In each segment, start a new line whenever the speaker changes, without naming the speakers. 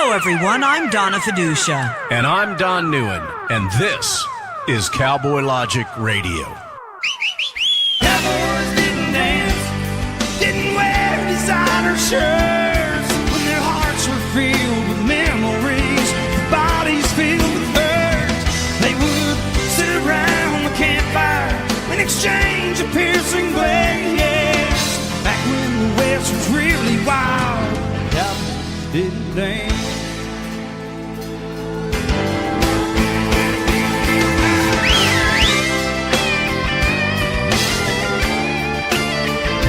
Hello, everyone. I'm Donna Fiducia.
And I'm Don Neuen. And this is Cowboy Logic Radio.
Cowboys didn't dance, didn't wear designer shirts. When their hearts were filled with memories, their bodies filled with hurt. They would sit around the campfire and exchange a piercing glares. Back when the West was really wild, cowboys didn't dance.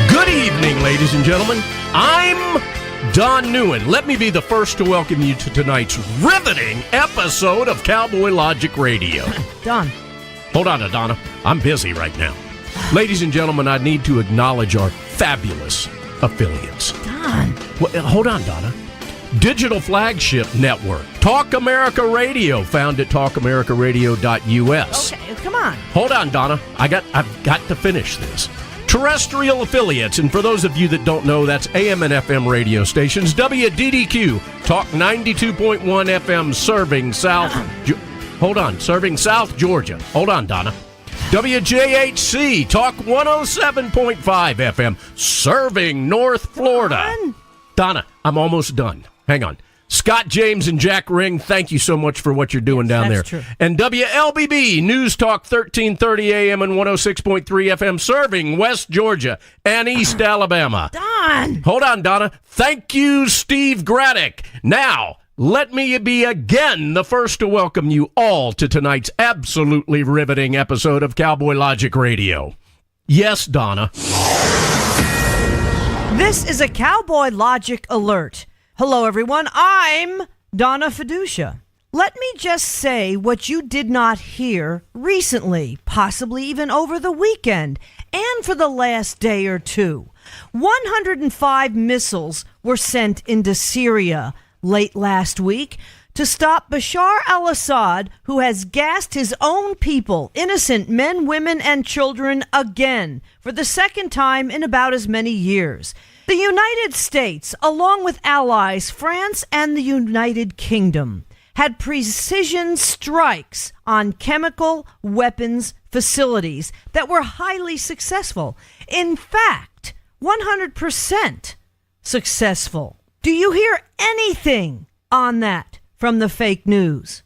Good evening, ladies and gentlemen. I'm Don Neuen. Let me be the first to welcome you to tonight's riveting episode of Cowboy Logic Radio.
Don.
Hold on, Donna. I'm busy right now. Ladies and gentlemen, I need to acknowledge our fabulous affiliates.
Don.
Well, hold on, Donna. Digital Flagship Network. Talk America Radio, found at talkamericaradio.us.
Okay, come on.
Hold on, Donna. I've got to finish this. Terrestrial affiliates, and for those of you that don't know, that's AM and FM radio stations. WDDQ, Talk 92.1 FM, serving South... serving South Georgia. Hold on, Donna. WJHC, Talk 107.5 FM, serving North Florida. Donna, I'm almost done. Hang on. Scott James and Jack Ring, thank you so much for what you're doing down there.
True.
And WLBB, News Talk 1330 AM and 106.3 FM, serving West Georgia and East Alabama.
Don!
Hold on, Donna. Thank you, Steve Graddick. Now, let me be again the first to welcome you all to tonight's absolutely riveting episode of Cowboy Logic Radio. Yes, Donna.
This is a Cowboy Logic alert. Hello, everyone. I'm Donna Fiducia. Let me just say what you did not hear recently, possibly even over the weekend, and for the last day or two. 105 missiles were sent into Syria late last week to stop Bashar al-Assad, who has gassed his own people, innocent men, women, and children again, for the second time in about as many years. The United States, along with allies France and the United Kingdom, had precision strikes on chemical weapons facilities that were highly successful. In fact, 100% successful. Do you hear anything on that from the fake news?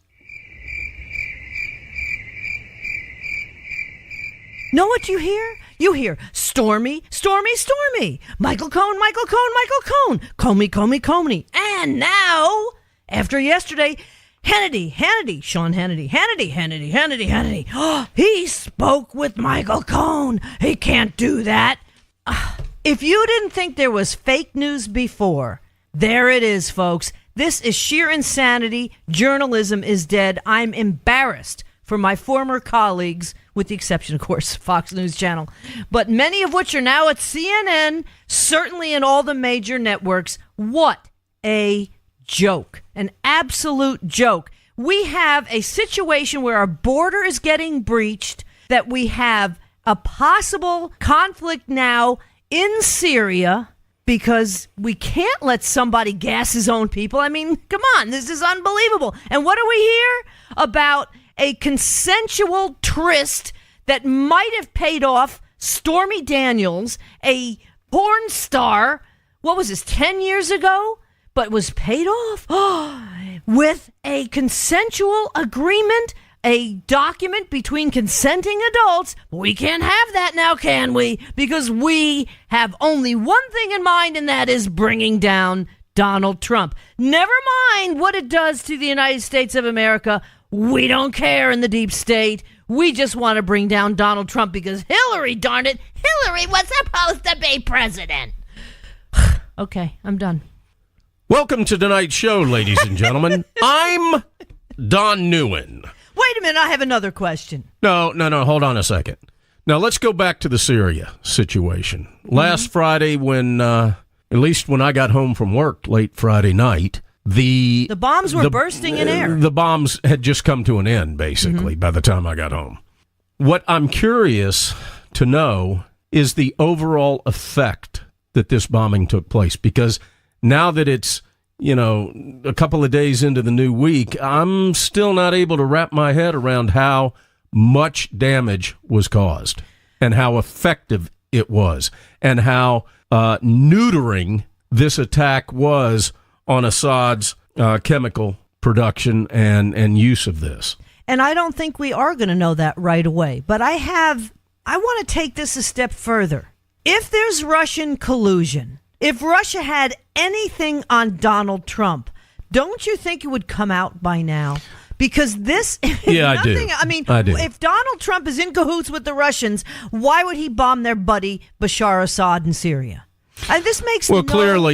Know what you hear? You hear Stormy, Stormy, Stormy. Michael Cohen, Michael Cohen, Michael Cohen. Comey, Comey, Comey. And now, after yesterday, Hannity, Sean Hannity, Hannity. Oh, he spoke with Michael Cohen. He can't do that. If you didn't think there was fake news before, there it is, folks. This is sheer insanity. Journalism is dead. I'm embarrassed for my former colleagues, with the exception, of course, Fox News Channel, but many of which are now at CNN, certainly in all the major networks. What a joke. An absolute joke. We have a situation where our border is getting breached, that we have a possible conflict now in Syria, because we can't let somebody gas his own people. I mean, come on, this is unbelievable. And what do we hear about a consensual tryst that might have paid off Stormy Daniels, a porn star, what was this, 10 years ago, but was paid off with a consensual agreement, a document between consenting adults. We can't have that now, can we? Because we have only one thing in mind, and that is bringing down Donald Trump. Never mind what it does to the United States of America. We don't care in the deep state. We just want to bring down Donald Trump because Hillary, darn it, Hillary was supposed to be president. Okay, I'm done.
Welcome to tonight's show, ladies and gentlemen. I'm Don Neuen.
Wait a minute, I have another question.
No, hold on a second. Now, let's go back to the Syria situation. Last Friday when, at least when I got home from work late Friday night, the
bombs were bursting in air.
The bombs had just come to an end, basically, by the time I got home. What I'm curious to know is the overall effect that this bombing took place, because now that it's a couple of days into the new week, I'm still not able to wrap my head around how much damage was caused and how effective it was and how neutering this attack was on Assad's chemical production and use of this.
And I don't think we are going to know that right away. But I want to take this a step further. If there's Russian collusion, if Russia had anything on Donald Trump, don't you think it would come out by now? Because this is
I do.
I mean,
I do.
If Donald Trump is in cahoots with the Russians, why would he bomb their buddy Bashar Assad in Syria? This makes no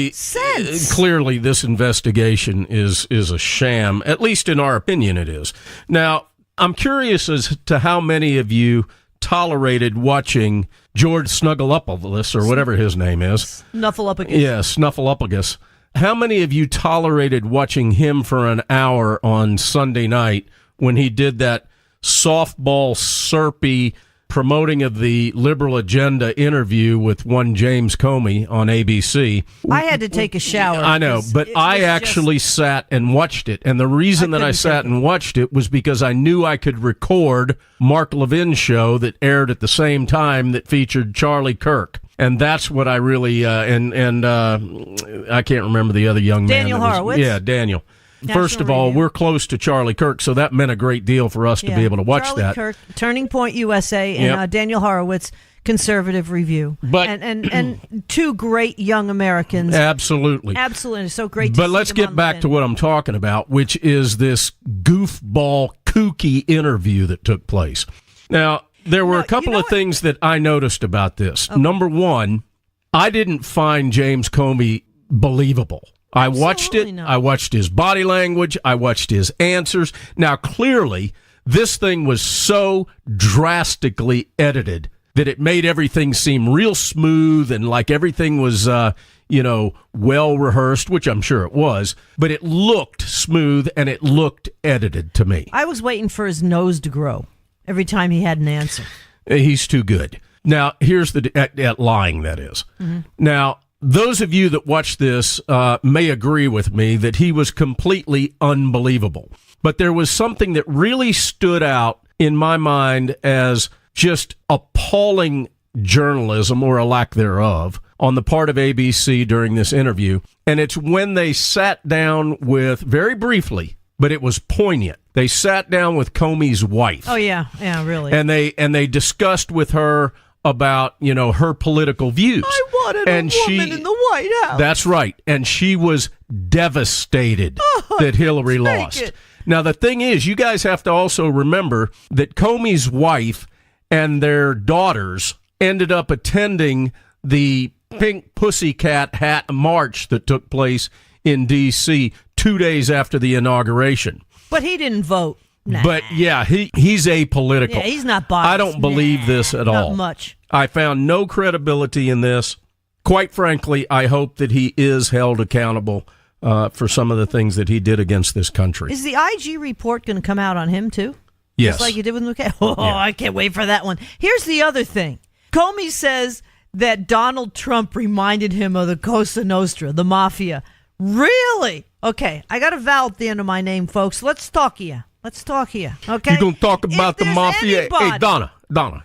sense.
Clearly, this investigation is a sham. At least in our opinion, it is. Now, I'm curious as to how many of you tolerated watching George Snuggleupagus, or whatever his name is.
Snuffleupagus.
Yeah, Snuffleupagus. How many of you tolerated watching him for an hour on Sunday night when he did that softball syrupy promoting of the liberal agenda interview with one James Comey on ABC?
I had to take a shower.
I know, but I actually sat and watched it. And the reason that I sat and watched it was because I knew I could record Mark Levin's show that aired at the same time that featured Charlie Kirk. And that's what I really, I can't remember the other young man.
Daniel Horowitz?
Yeah, Daniel. First of all, we're close to Charlie Kirk, so that meant a great deal for us to be able to watch
Charlie
that.
Kirk, Turning Point USA, and Daniel Horowitz, Conservative Review.
But,
and two great young Americans.
Absolutely.
Absolutely. So great to
But
see
let's
them
get
on
back
the
to what I'm talking about, which is this goofball, kooky interview that took place. Now, there were a couple of things that I noticed about this. Okay. Number one, I didn't find James Comey believable. I watched it.
Not.
I watched his body language. I watched his answers. Now, clearly, this thing was so drastically edited that it made everything seem real smooth and like everything was, well rehearsed, which I'm sure it was. But it looked smooth and it looked edited to me.
I was waiting for his nose to grow every time he had an answer.
He's too good. Now, here's at lying, that is. Mm-hmm. Now, those of you that watch this may agree with me that he was completely unbelievable. But there was something that really stood out in my mind as just appalling journalism, or a lack thereof, on the part of ABC during this interview. And it's when they sat down with, very briefly, but it was poignant, they sat down with Comey's wife.
Oh, yeah. Yeah, really.
And they discussed with her about, her political views.
I wanted a woman in the White House.
That's right. And she was devastated that Hillary lost. Now, the thing is, you guys have to also remember that Comey's wife and their daughters ended up attending the Pink Pussycat Hat March that took place in D.C. 2 days after the inauguration.
But he didn't vote. Nah.
But, yeah, he's apolitical.
Yeah, he's not biased.
I don't believe this at all.
Not much.
I found no credibility in this. Quite frankly, I hope that he is held accountable for some of the things that he did against this country.
Is the IG report going to come out on him, too?
Yes.
Just like you did with McCain? I can't wait for that one. Here's the other thing. Comey says that Donald Trump reminded him of the Cosa Nostra, the mafia. Really? Okay, I got a vowel at the end of my name, folks. Let's talk here. Okay?
You going to talk about the mafia? Hey, Donna,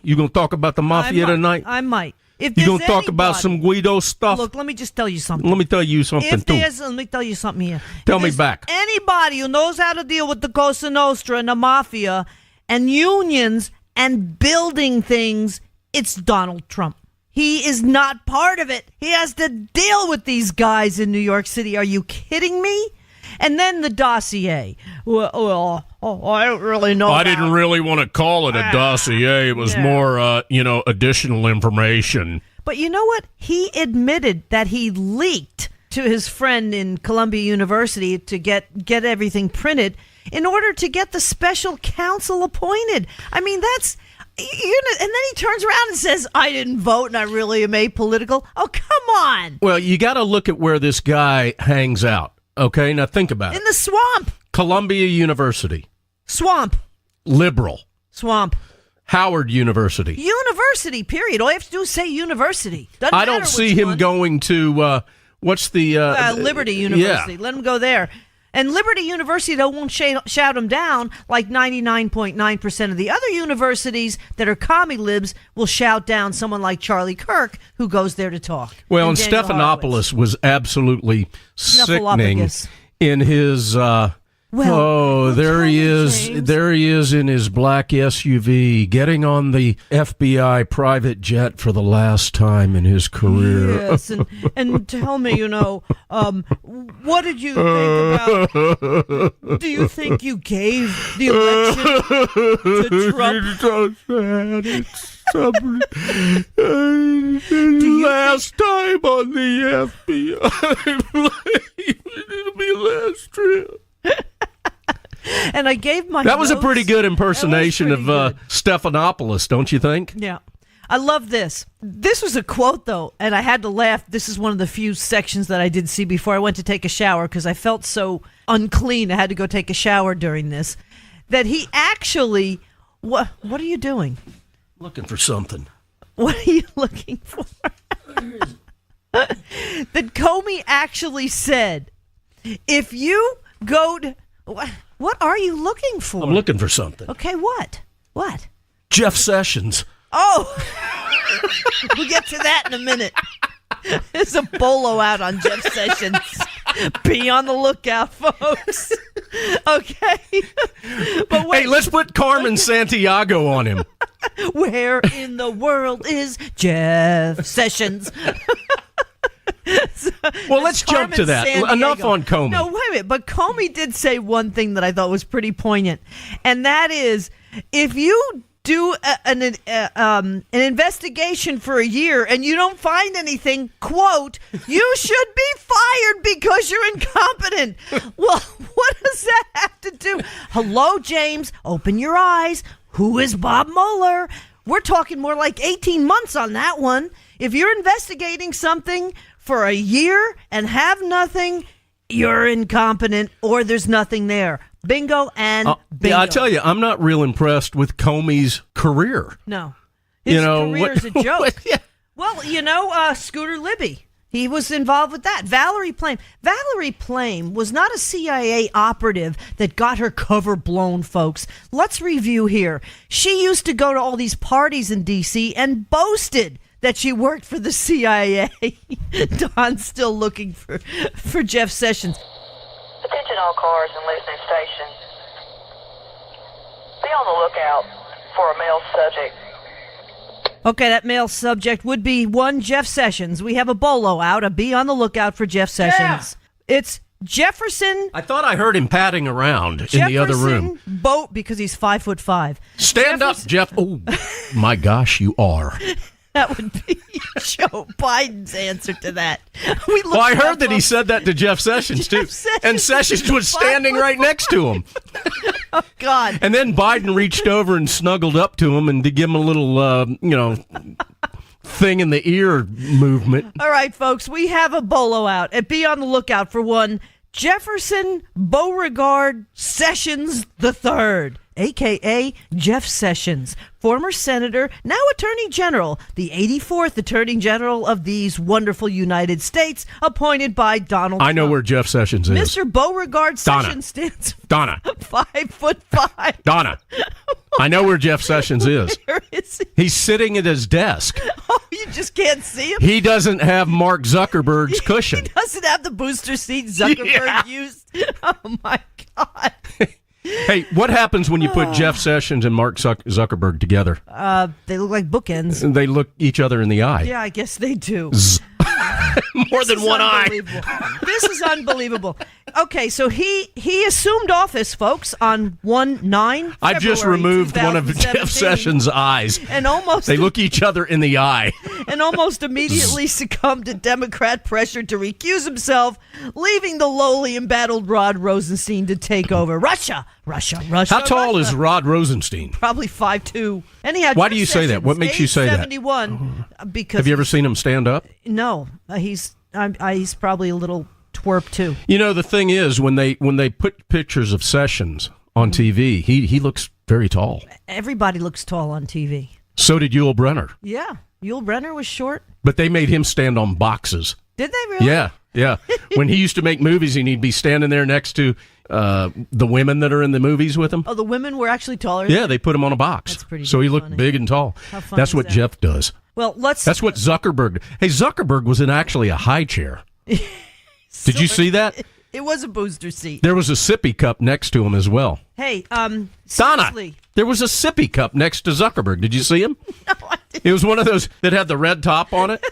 you going to talk about the mafia tonight?
I might. If
you going to talk about some Guido stuff?
Look, let me just tell you something.
Let me tell you something, too.
Let me tell you something here.
Tell me back.
Anybody who knows how to deal with the Cosa Nostra and the mafia and unions and building things, it's Donald Trump. He is not part of it. He has to deal with these guys in New York City. Are you kidding me? And then the dossier. Well, I don't really know.
I didn't really want to call it a dossier. It was more, additional information.
But you know what? He admitted that he leaked to his friend in Columbia University to get everything printed in order to get the special counsel appointed. I mean, that's... And then he turns around and says, I didn't vote and I really am apolitical. Oh, come on.
Well, you got to look at where this guy hangs out. Okay, now think about it.
In the swamp.
Columbia University.
Swamp.
Liberal.
Swamp.
Howard University.
University, period. All you have to do is say university.
I don't see him going to what's the
Liberty University. Let him go there. And Liberty University, though, won't shout him down like 99.9% of the other universities that are commie libs will shout down someone like Charlie Kirk, who goes there to talk.
Well, and Stephanopoulos was absolutely sickening in his... there he is. James. There he is in his black SUV, getting on the FBI private jet for the last time in his career.
Yes, and tell me, what did you think about? Do you think you gave the election to Trump?
Last time on the FBI, it'll be last trip.
And I gave my
That was
notes.
a pretty good impersonation of Stephanopoulos, don't you think?
Yeah. I love this. This was a quote, though, and I had to laugh. This is one of the few sections that I did see before I went to take a shower because I felt so unclean. I had to go take a shower during this. That he actually... What are you doing?
Looking for something.
What are you looking for? That Comey actually said, if you go to... What are you looking for?
I'm looking for something.
Okay, what? What?
Jeff Sessions.
Oh! We'll get to that in a minute. There's a bolo out on Jeff Sessions. Be on the lookout, folks. Okay? But wait.
Hey, let's put Carmen Santiago on him.
Where in the world is Jeff Sessions?
Well, let's jump to that. Enough on Comey.
No, wait a minute. But Comey did say one thing that I thought was pretty poignant, and that is, if you do an investigation for a year and you don't find anything, quote, you should be fired because you're incompetent. Well, what does that have to do? Hello, James. Open your eyes. Who is Bob Mueller? We're talking more like 18 months on that one. If you're investigating something for a year and have nothing, you're incompetent or there's nothing there. Bingo and bingo.
Yeah, I tell you, I'm not real impressed with Comey's career.
No. His career's a joke.
Yeah.
Well, Scooter Libby, he was involved with that. Valerie Plame was not a CIA operative that got her cover blown, folks. Let's review here. She used to go to all these parties in D.C. and boasted that she worked for the CIA. Don's still looking for Jeff Sessions.
Attention all cars and listening stations. Be on the lookout for a male subject.
Okay, that male subject would be one Jeff Sessions. We have a bolo out. Be on the lookout for Jeff Sessions. Yeah. It's Jefferson.
I thought I heard him patting around in the other room.
Because he's 5'5".
Stand up, Jeff. Oh, my gosh, you are.
That would be Joe Biden's answer to that.
Well, I heard that he said that to Jeff Sessions, too. And Sessions was standing right next to him.
Oh, God.
And then Biden reached over and snuggled up to him and to give him a little, thing in the ear movement.
All right, folks, we have a bolo out. And be on the lookout for one Jefferson Beauregard Sessions III, a.k.a. Jeff Sessions, former senator, now attorney general, the 84th attorney general of these wonderful United States, appointed by Donald Trump.
I know where Jeff Sessions is.
Mr. Beauregard Sessions stands
Donna.
5'5".
Donna. I know where Jeff Sessions is.
Where is he?
He's sitting at his desk.
Oh, you just can't see him?
He doesn't have Mark Zuckerberg's cushion.
He doesn't have the booster seat Zuckerberg used. Oh, my God.
Hey, what happens when you put Jeff Sessions and Mark Zuckerberg together?
They look like bookends.
And they look each other in the eye.
Yeah, I guess they do.
More than one eye.
This is unbelievable. Okay, so he assumed office, folks, on 1/9.
I just removed one of Jeff Sessions' eyes.
And they
look each other in the eye.
And almost immediately succumbed to Democrat pressure to recuse himself, leaving the lowly embattled Rod Rosenstein to take over. Russia.
How tall is Rod Rosenstein?
Probably 5'2". Anyhow,
why do you say that? What makes you say that?
71. Because
have you ever seen him stand up?
No, he's probably a little twerp too.
You know, the thing is, when they put pictures of Sessions on TV, he looks very tall.
Everybody looks tall on TV.
So did Yul Brynner.
Yeah, Yul Brynner was short.
But they made him stand on boxes.
Did they really?
Yeah. When he used to make movies, and he'd be standing there next to the women that are in the movies with him.
Oh, the women were actually taller?
Yeah, they put him on a box.
That's pretty
so he looked
funny.
big and tall.
How funny
That's
is
what
that?
Jeff does.
Well,
That's what Zuckerberg... Hey, Zuckerberg was in actually a high chair. Did you see that?
It was a booster seat.
There was a sippy cup next to him as well.
Hey,
Donna,
seriously.
there was a sippy cup next to Zuckerberg. Did you see him?
No, I didn't.
It was one of those that had the red top on it.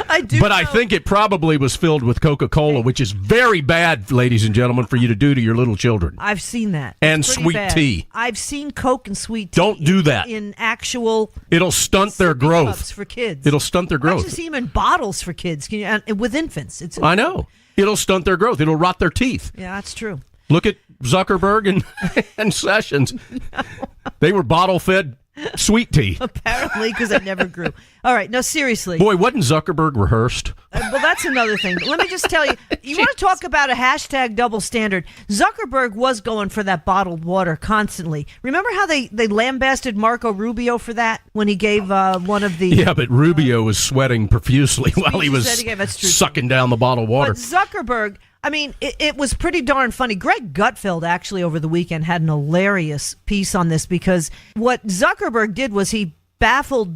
I do
But
know.
I think it probably was filled with Coca-Cola, which is very bad, ladies and gentlemen, for you to do to your little children.
I've seen that.
And
It's pretty
sweet
bad.
tea.
I've seen Coke and sweet tea.
Don't do that.
In actual
It'll stunt their
sippy
growth.
cups for kids.
It'll stunt their
I actually
growth.
see them in bottles for kids and with infants. It's
I know. It'll stunt their growth. It'll rot their teeth.
Yeah, that's true.
Look at Zuckerberg and Sessions. They were bottle-fed sweet tea.
Apparently, because it never grew. All right, no, seriously.
Boy, wasn't Zuckerberg rehearsed?
Well, that's another thing. Let me just tell you, you want to talk about a hashtag double standard. Zuckerberg was going for that bottled water constantly. Remember how they lambasted Marco Rubio for that when he gave one of the...
Yeah, but Rubio was sweating profusely while he was
that he gave, that's true.
sucking down the bottled water.
But Zuckerberg, I mean, it was pretty darn funny. Greg Gutfeld actually over the weekend had an hilarious piece on this because what Zuckerberg did was he baffled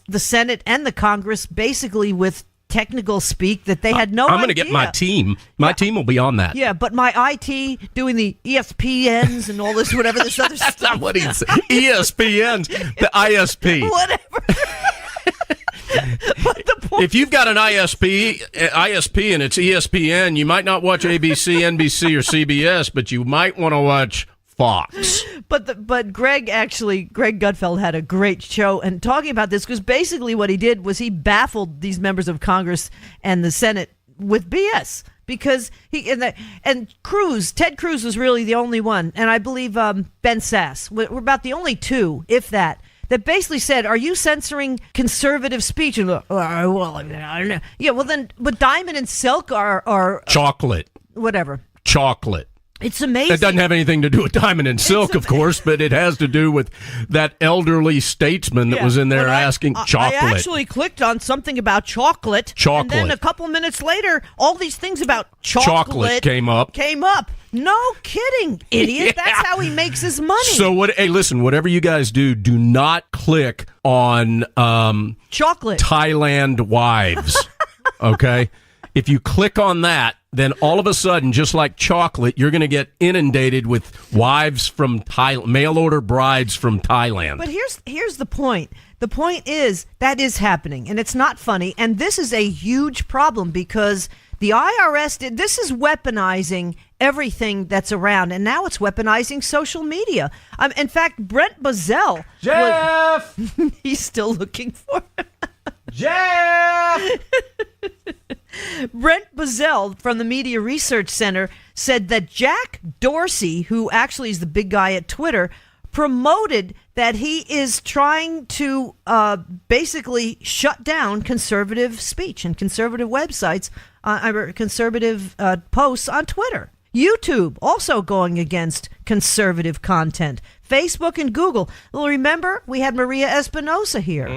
the Senate and the Congress basically with technical speak that they had no idea.
I'm going to get my team. My team will be on that.
Yeah, but my IT doing the ESPNs and all this, whatever this other
That's
stuff.
not what he said. ESPN's, the ISP.
Whatever. But the point
If you've got an ISP and it's ESPN, you might not watch ABC, NBC, or CBS, but you might want to watch Fox.
But Greg Gutfeld had a great show and talking about this because basically what he did was he baffled these members of Congress and the Senate with BS because Ted Cruz was really the only one, and I believe Ben Sass. We're about the only two, if that basically said, "Are you censoring conservative speech?" And well, I don't know. Yeah, well then, but Diamond and Silk are
Chocolate.
whatever.
Chocolate.
It's amazing.
That doesn't have anything to do with Diamond and Silk, of course, but it has to do with that elderly statesman that was in there
But
asking chocolate.
I actually clicked on something about chocolate. And then a couple minutes later, all these things about chocolate
came up.
No kidding, idiot.
Yeah.
That's how he makes his money.
So hey, listen, whatever you guys do not click on
chocolate.
Thailand wives. Okay? If you click on that, then all of a sudden, just like chocolate, you're going to get inundated with wives from Thailand, mail order brides from Thailand.
But here's the point. The point is that is happening, and it's not funny. And this is a huge problem because the IRS this is weaponizing everything that's around, and now it's weaponizing social media. In fact, Brent Bazell,
Jeff,
he's still looking for him.
Jeff.
Brent Bazell from the Media Research Center said that Jack Dorsey, who actually is the big guy at Twitter, promoted that he is trying to basically shut down conservative speech and conservative websites, conservative posts on Twitter. YouTube also going against conservative content. Facebook and Google. Well, remember, we had Maria Espinosa here,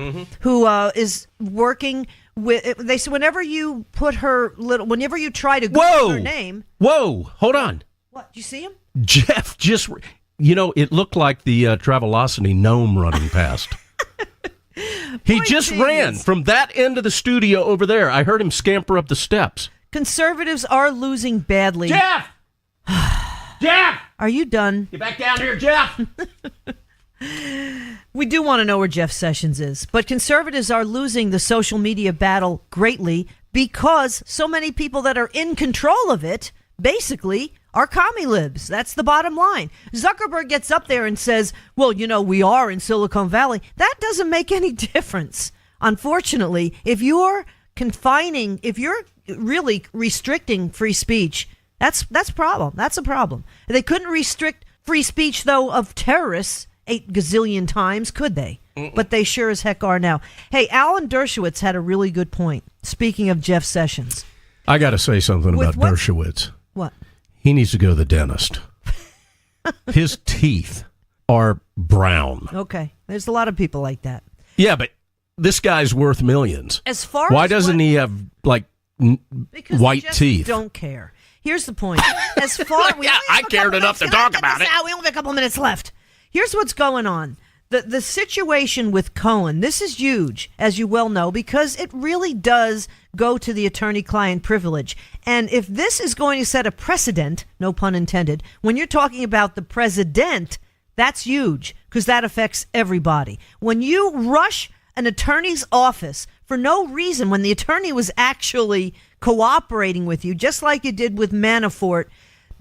who is working with. They said whenever you put whenever you try to Google her name.
Whoa, hold on.
What? Did you see him?
Jeff just, it looked like the Travelocity gnome running past. He just ran from that end of the studio over there. I heard him scamper up the steps.
Conservatives are losing badly.
Jeff! Jeff!
Are you done?
Get back down here, Jeff!
We do want to know where Jeff Sessions is, but conservatives are losing the social media battle greatly because so many people that are in control of it basically are commie libs. That's the bottom line. Zuckerberg gets up there and says, well, we are in Silicon Valley. That doesn't make any difference. Unfortunately, if you're really restricting free speech, that's a problem. That's a problem. They couldn't restrict free speech, though, of terrorists 8 gazillion times, could they? But they sure as heck are now. Hey, Alan Dershowitz had a really good point. Speaking of Jeff Sessions.
I got to say something about Dershowitz.
What?
He needs to go to the dentist. His teeth are brown.
Okay. There's a lot of people like that.
Yeah, but this guy's worth millions.
As far
Why
as
doesn't he have, like,
because
white
they just
teeth?
Don't care. Here's the point. As far
I cared enough to talk about it.
We only have a couple minutes left. Here's what's going on. The situation with Cohen, this is huge, as you well know, because it really does go to the attorney-client privilege. And if this is going to set a precedent, no pun intended, when you're talking about the president, that's huge because that affects everybody. When you rush an attorney's office for no reason, when the attorney was actually cooperating with you, just like you did with Manafort,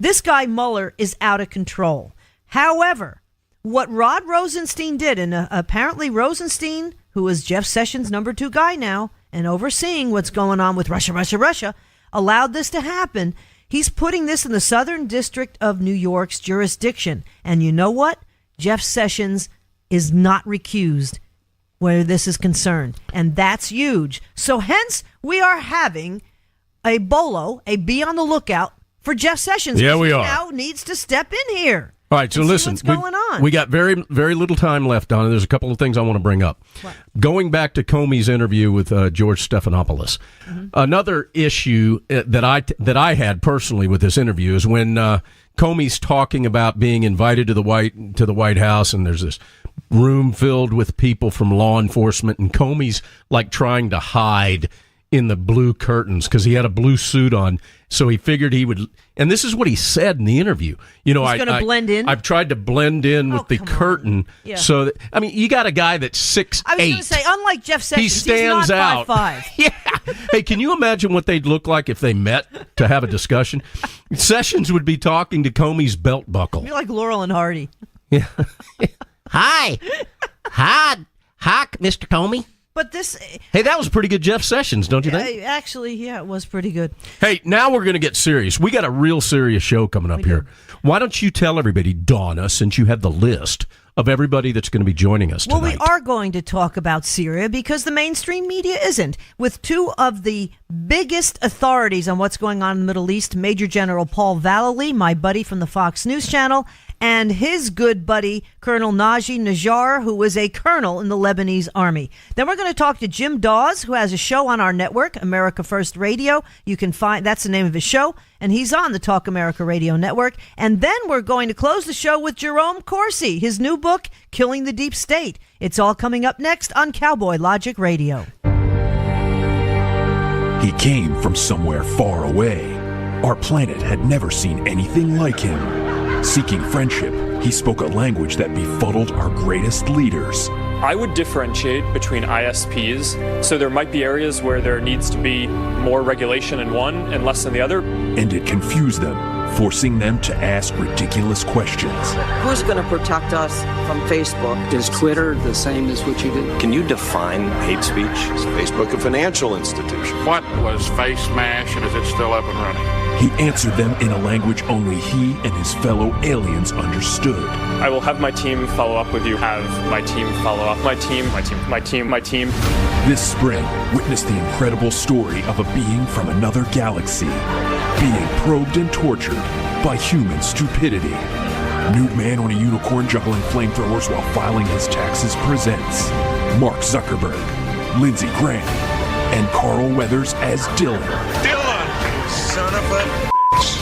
this guy Mueller is out of control. However, what Rod Rosenstein did, and apparently Rosenstein, who is Jeff Sessions' number 2 guy now, and overseeing what's going on with Russia, allowed this to happen. He's putting this in the Southern District of New York's jurisdiction. And you know what? Jeff Sessions is not recused where this is concerned. And that's huge. So hence, we are having a bolo, a be on the lookout for Jeff Sessions.
Yeah, we
he
are.
Now needs to step in here.
All right, so listen,
what's going on.
We got very, very little time left on it. There's a couple of things I want to bring up.
What?
Going back to Comey's interview with George Stephanopoulos, another issue that I had personally with this interview is when Comey's talking about being invited to the White House, and there's this room filled with people from law enforcement, and Comey's like trying to hide in the blue curtains because he had a blue suit on, so he figured he would. And this is what he said in the interview. You know,
he's going to blend in.
I've tried to blend in with the curtain, so that, I mean, you got a guy that's 6'8".
I was going to say, unlike Jeff Sessions,
he stands
he's not
out.
5'5".
Yeah. Hey, can you imagine what they'd look like if they met to have a discussion? Sessions would be talking to Comey's belt buckle.
You're like Laurel and Hardy.
Yeah.
Hi, Mr. Comey.
But this...
Hey, that was pretty good Jeff Sessions, don't you think?
Actually, yeah, it was pretty good.
Hey, now we're going to get serious. We got a real serious show coming up here. Why don't you tell everybody, Donna, since you have the list of everybody that's going to be joining us tonight?
Well, we are going to talk about Syria because the mainstream media isn't. With 2 of the biggest authorities on what's going on in the Middle East, Major General Paul Vallely, my buddy from the Fox News Channel, and his good buddy, Colonel NAJJAR, who was a colonel in the Lebanese army. Then we're going to talk to Jim Dawes, who has a show on our network, America First Radio. You can find, that's the name of his show, and he's on the Talk America Radio Network. And then we're going to close the show with Jerome CORSI, his new book, Killing the Deep State. It's all coming up next on Cowboy Logic Radio.
He came from somewhere far away. Our planet had never seen anything like him. Seeking friendship, he spoke a language that befuddled our greatest leaders.
I would differentiate between ISPs, so there might be areas where there needs to be more regulation in one and less in the other.
And it confused them, forcing them to ask ridiculous questions.
Who's going to protect us from Facebook?
Is Twitter the same as what you did?
Can you define hate speech?
Is Facebook a financial institution?
What was Face Smash, and is it still up and running?
He answered them in a language only he and his fellow aliens understood.
I will have my team follow up with you. Have my team follow up. My team.
This spring, witness the incredible story of a being from another galaxy, being probed and tortured by human stupidity. Nude man on a unicorn juggling flamethrowers while filing his taxes presents Mark Zuckerberg, Lindsey Graham, and Carl Weathers as Dylan.
Son of a bitch.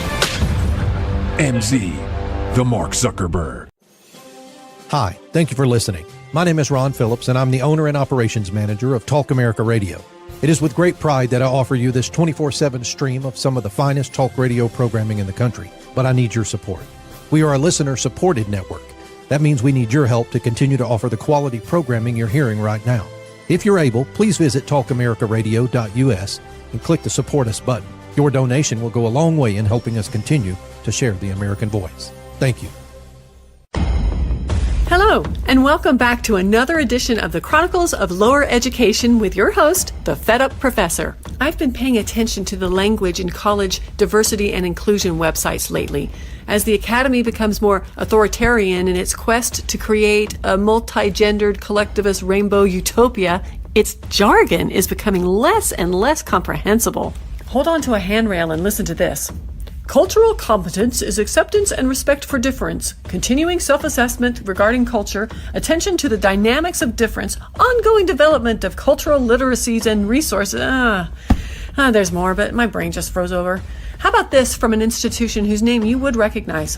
MZ, the Mark Zuckerberg.
Hi, thank you for listening. My name is Ron Phillips, and I'm the owner and operations manager of Talk America Radio. It is with great pride that I offer you this 24/7 stream of some of the finest talk radio programming in the country, but I need your support. We are a listener-supported network. That means we need your help to continue to offer the quality programming you're hearing right now. If you're able, please visit talkamericaradio.us and click the Support Us button. Your donation will go a long way in helping us continue to share the American voice. Thank you.
Hello, and welcome back to another edition of the Chronicles of Lower Education with your host, the Fed Up Professor. I've been paying attention to the language in college diversity and inclusion websites lately. As the Academy becomes more authoritarian in its quest to create a multi-gendered collectivist rainbow utopia, its jargon is becoming less and less comprehensible. Hold on to a handrail and listen to this. Cultural competence is acceptance and respect for difference, continuing self-assessment regarding culture, attention to the dynamics of difference, ongoing development of cultural literacies and resources. There's more, but my brain just froze over. How about this from an institution whose name you would recognize?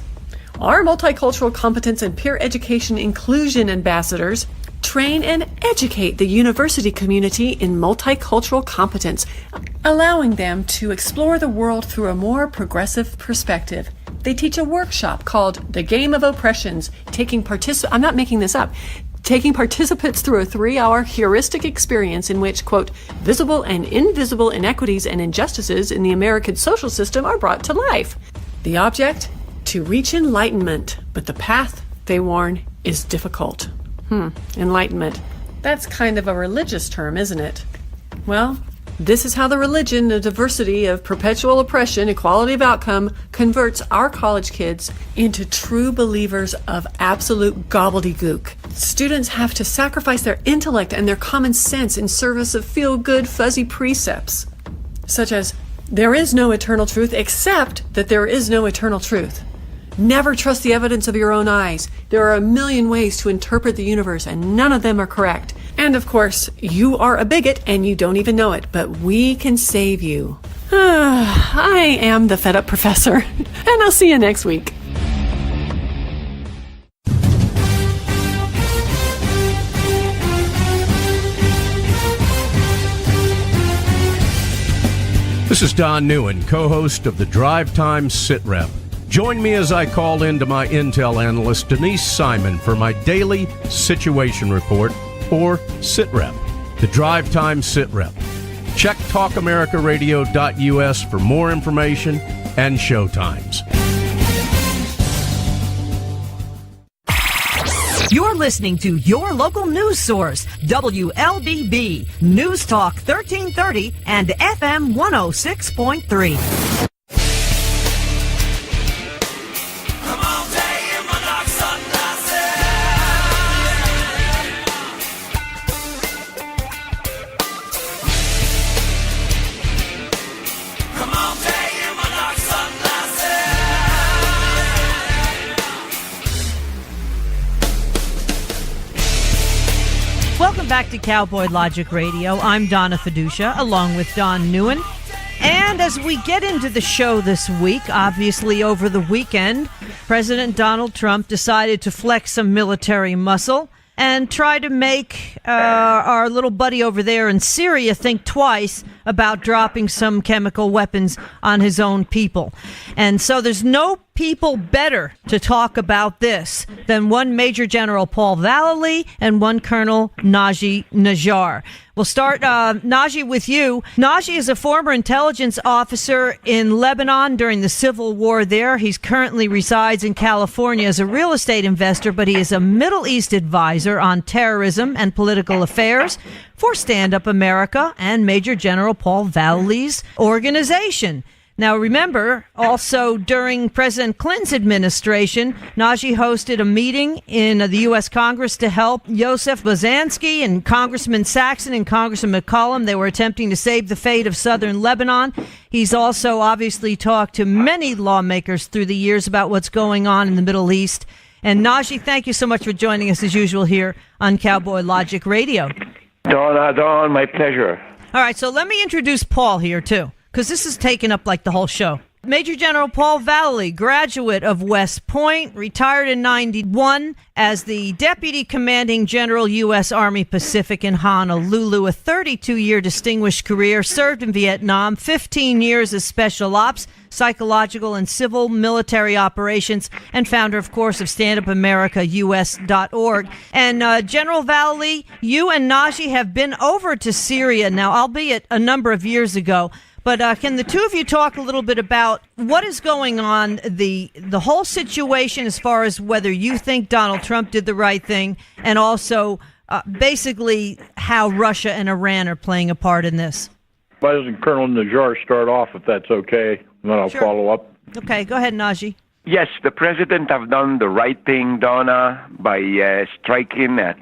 Our multicultural competence and peer education inclusion ambassadors train and educate the university community in multicultural competence, allowing them to explore the world through a more progressive perspective. They teach a workshop called The Game of Oppressions, I'm not making this up, taking participants through a 3-hour heuristic experience in which, quote, visible and invisible inequities and injustices in the American social system are brought to life. The object? To reach enlightenment, but the path, they warn, is difficult. Enlightenment. That's kind of a religious term, isn't it? Well, this is how the religion, the diversity of perpetual oppression, equality of outcome, converts our college kids into true believers of absolute gobbledygook. Students have to sacrifice their intellect and their common sense in service of feel-good, fuzzy precepts, such as, there is no eternal truth except that there is no eternal truth. Never trust the evidence of your own eyes. There are a million ways to interpret the universe, and none of them are correct. And of course, you are a bigot and you don't even know it, but we can save you. I am the Fed Up Professor, and I'll see you next week.
This is Don NEUEN, co-host of the Drive Time Sit Rep. Join me as I call in to my Intel analyst, Denise Simon, for my daily situation report, or Sit Rep, the Drive Time Sit Rep. Check talkamericaradio.us for more information and show times.
You're listening to your local news source, WLBB, News Talk 1330 and FM 106.3. Welcome back to Cowboy Logic Radio. I'm Donna Fiducia, along with Don NEUEN. And as we get into the show this week, obviously over the weekend, President Donald Trump decided to flex some military muscle and try to make our little buddy over there in Syria think twice about dropping some chemical weapons on his own people. And so there's no people better to talk about this than one Major General Paul Vallely and one Colonel NAJJAR. We'll start, Naji, with you. Naji is a former intelligence officer in Lebanon during the civil war there. He currently resides in California as a real estate investor, but he is a Middle East advisor on terrorism and political affairs for Stand Up America and Major General Paul Vallely's organization. Now, remember, also during President Clinton's administration, Naji hosted a meeting in the U.S. Congress to help Joseph Bozansky and Congressman Saxon and Congressman McCollum. They were attempting to save the fate of southern Lebanon. He's also obviously talked to many lawmakers through the years about what's going on in the Middle East. And Naji, thank you so much for joining us as usual here on Cowboy Logic Radio.
Don, my pleasure.
All right, so let me introduce Paul here, too, because this is taking up like the whole show. Major General Paul Vallely, graduate of West Point, retired in 91 as the Deputy Commanding General, U.S. Army Pacific in Honolulu, a 32-year distinguished career, served in Vietnam, 15 years as Special Ops, Psychological and Civil Military Operations, and founder, of course, of StandUpAmericaUS.org. And General Vallely, you and Naji have been over to Syria now, albeit a number of years ago. But can the two of you talk a little bit about what is going on, the whole situation as far as whether you think Donald Trump did the right thing, and also basically how Russia and Iran are playing a part in this?
Why doesn't Colonel NAJJAR start off, if that's okay, and then I'll follow up?
Okay, go ahead, Naji.
Yes, the president have done the right thing, Donna, by striking at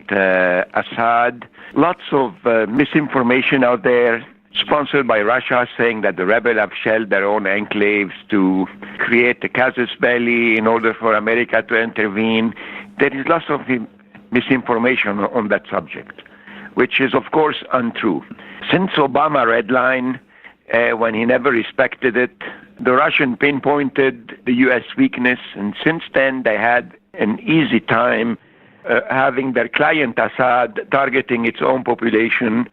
Assad. Lots of misinformation out there. sponsored by Russia, saying that the rebels have shelled their own enclaves to create a casus belli in order for America to intervene. There is lots of misinformation on that subject, which is, of course, untrue. Since Obama redline, when he never respected it, the Russian pinpointed the U.S. weakness, and since then they had an easy time having their client Assad targeting its own population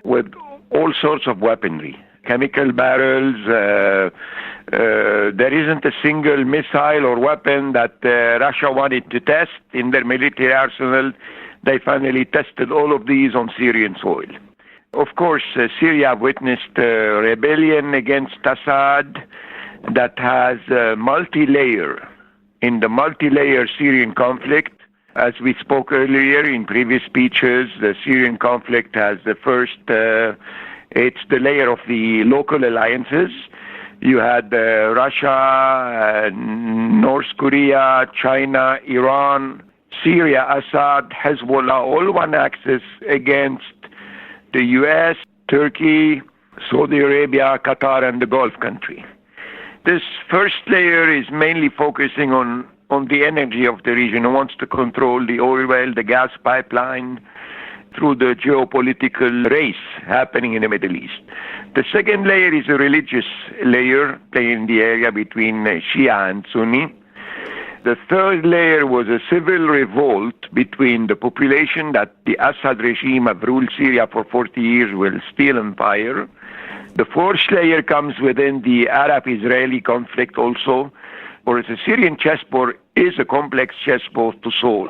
with all sorts of weaponry, chemical barrels. There isn't a single missile or weapon that Russia wanted to test in their military arsenal. They finally tested all of these on Syrian soil. Of course, Syria witnessed a rebellion against Assad that has multi-layer. In the multi-layer Syrian conflict, as we spoke earlier in previous speeches, the Syrian conflict has the first, it's the layer of the local alliances. You had Russia, North Korea, China, Iran, Syria, Assad, Hezbollah, all one axis against the US, Turkey, Saudi Arabia, Qatar, and the Gulf country. This first layer is mainly focusing on the energy of the region. It wants to control the oil well, the gas pipeline, through the geopolitical race happening in the Middle East. The second layer is a religious layer, playing the area between Shia and Sunni. The third layer was a civil revolt between the population that the Assad regime have ruled Syria for 40 years will steal empire. The fourth layer comes within the Arab-Israeli conflict also, whereas the Syrian chessboard is a complex chessboard to solve.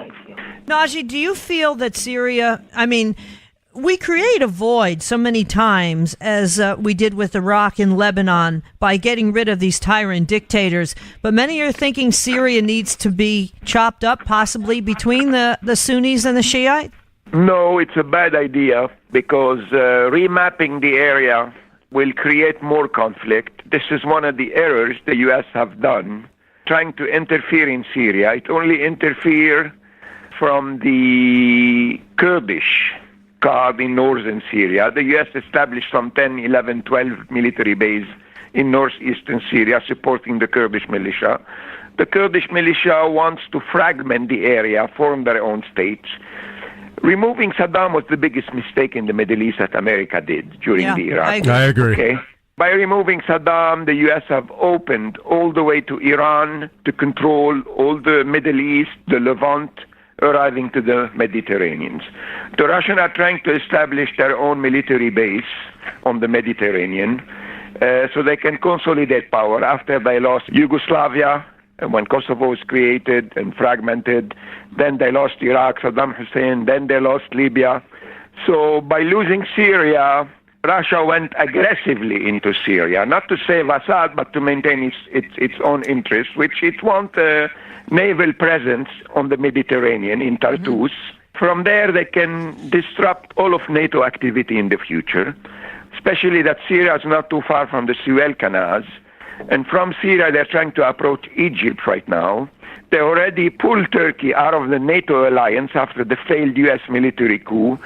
Naji, do you feel that Syria, we create a void so many times, as we did with Iraq and Lebanon, by getting rid of these tyrant dictators, but many are thinking Syria needs to be chopped up, possibly between the Sunnis and the Shiite?
No, it's a bad idea, because remapping the area will create more conflict. This is one of the errors the U.S. have done, trying to interfere in Syria. It only interfered from the Kurdish card in northern Syria. The U.S. established some 10, 11, 12 military bases in northeastern Syria supporting the Kurdish militia. The Kurdish militia wants to fragment the area, form their own states. Removing Saddam was the biggest mistake in the Middle East that America did during the Iraq.
I agree.
Okay? By removing Saddam, the U.S. have opened all the way to Iran to control all the Middle East, the Levant, arriving to the Mediterranean. The Russians are trying to establish their own military base on the Mediterranean so they can consolidate power after they lost Yugoslavia, when Kosovo was created and fragmented. Then they lost Iraq, Saddam Hussein, then they lost Libya. So by losing Syria, Russia went aggressively into Syria, not to save Assad, but to maintain its own interests, which it wants a naval presence on the Mediterranean in Tartus. From there, they can disrupt all of NATO activity in the future, especially that Syria is not too far from the Suez Canals. And from Syria, they're trying to approach Egypt right now. They already pulled Turkey out of the NATO alliance after the failed U.S. military coup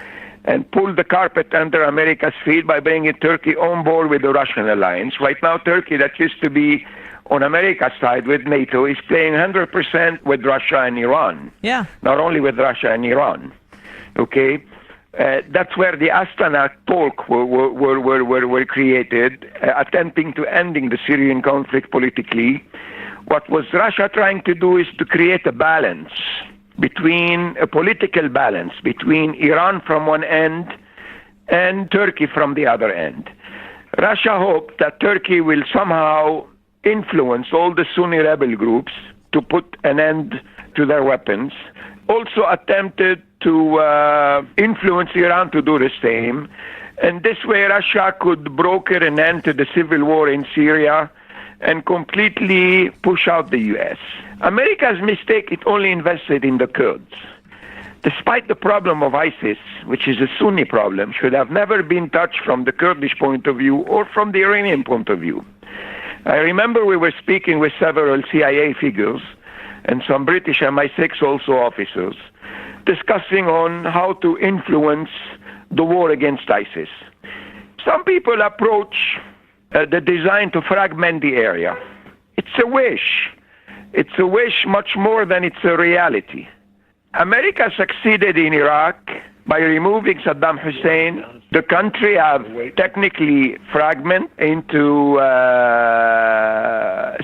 and pulled the carpet under America's feet by bringing Turkey on board with the Russian alliance. Right now, Turkey, that used to be on America's side with NATO, is playing 100% with Russia and Iran.
Yeah.
Not only with Russia and Iran. Okay? That's where the Astana talk were created, attempting to ending the Syrian conflict politically. What was Russia trying to do is to create a balance between, a political balance between Iran from one end and Turkey from the other end. Russia hoped that Turkey will somehow influence all the Sunni rebel groups to put an end to their weapons. Also attempted to influence Iran to do the same. And this way Russia could broker an end to the civil war in Syria and completely push out the U.S. America's mistake, it only invested in the Kurds. Despite the problem of ISIS, which is a Sunni problem, should have never been touched from the Kurdish point of view or from the Iranian point of view. I remember we were speaking with several CIA figures and some British MI6 also officers, discussing on how to influence the war against ISIS. some people approach the design to fragment the area. It's a wish. It's a wish much more than it's a reality. America succeeded in Iraq by removing Saddam Hussein. The country have technically fragmented into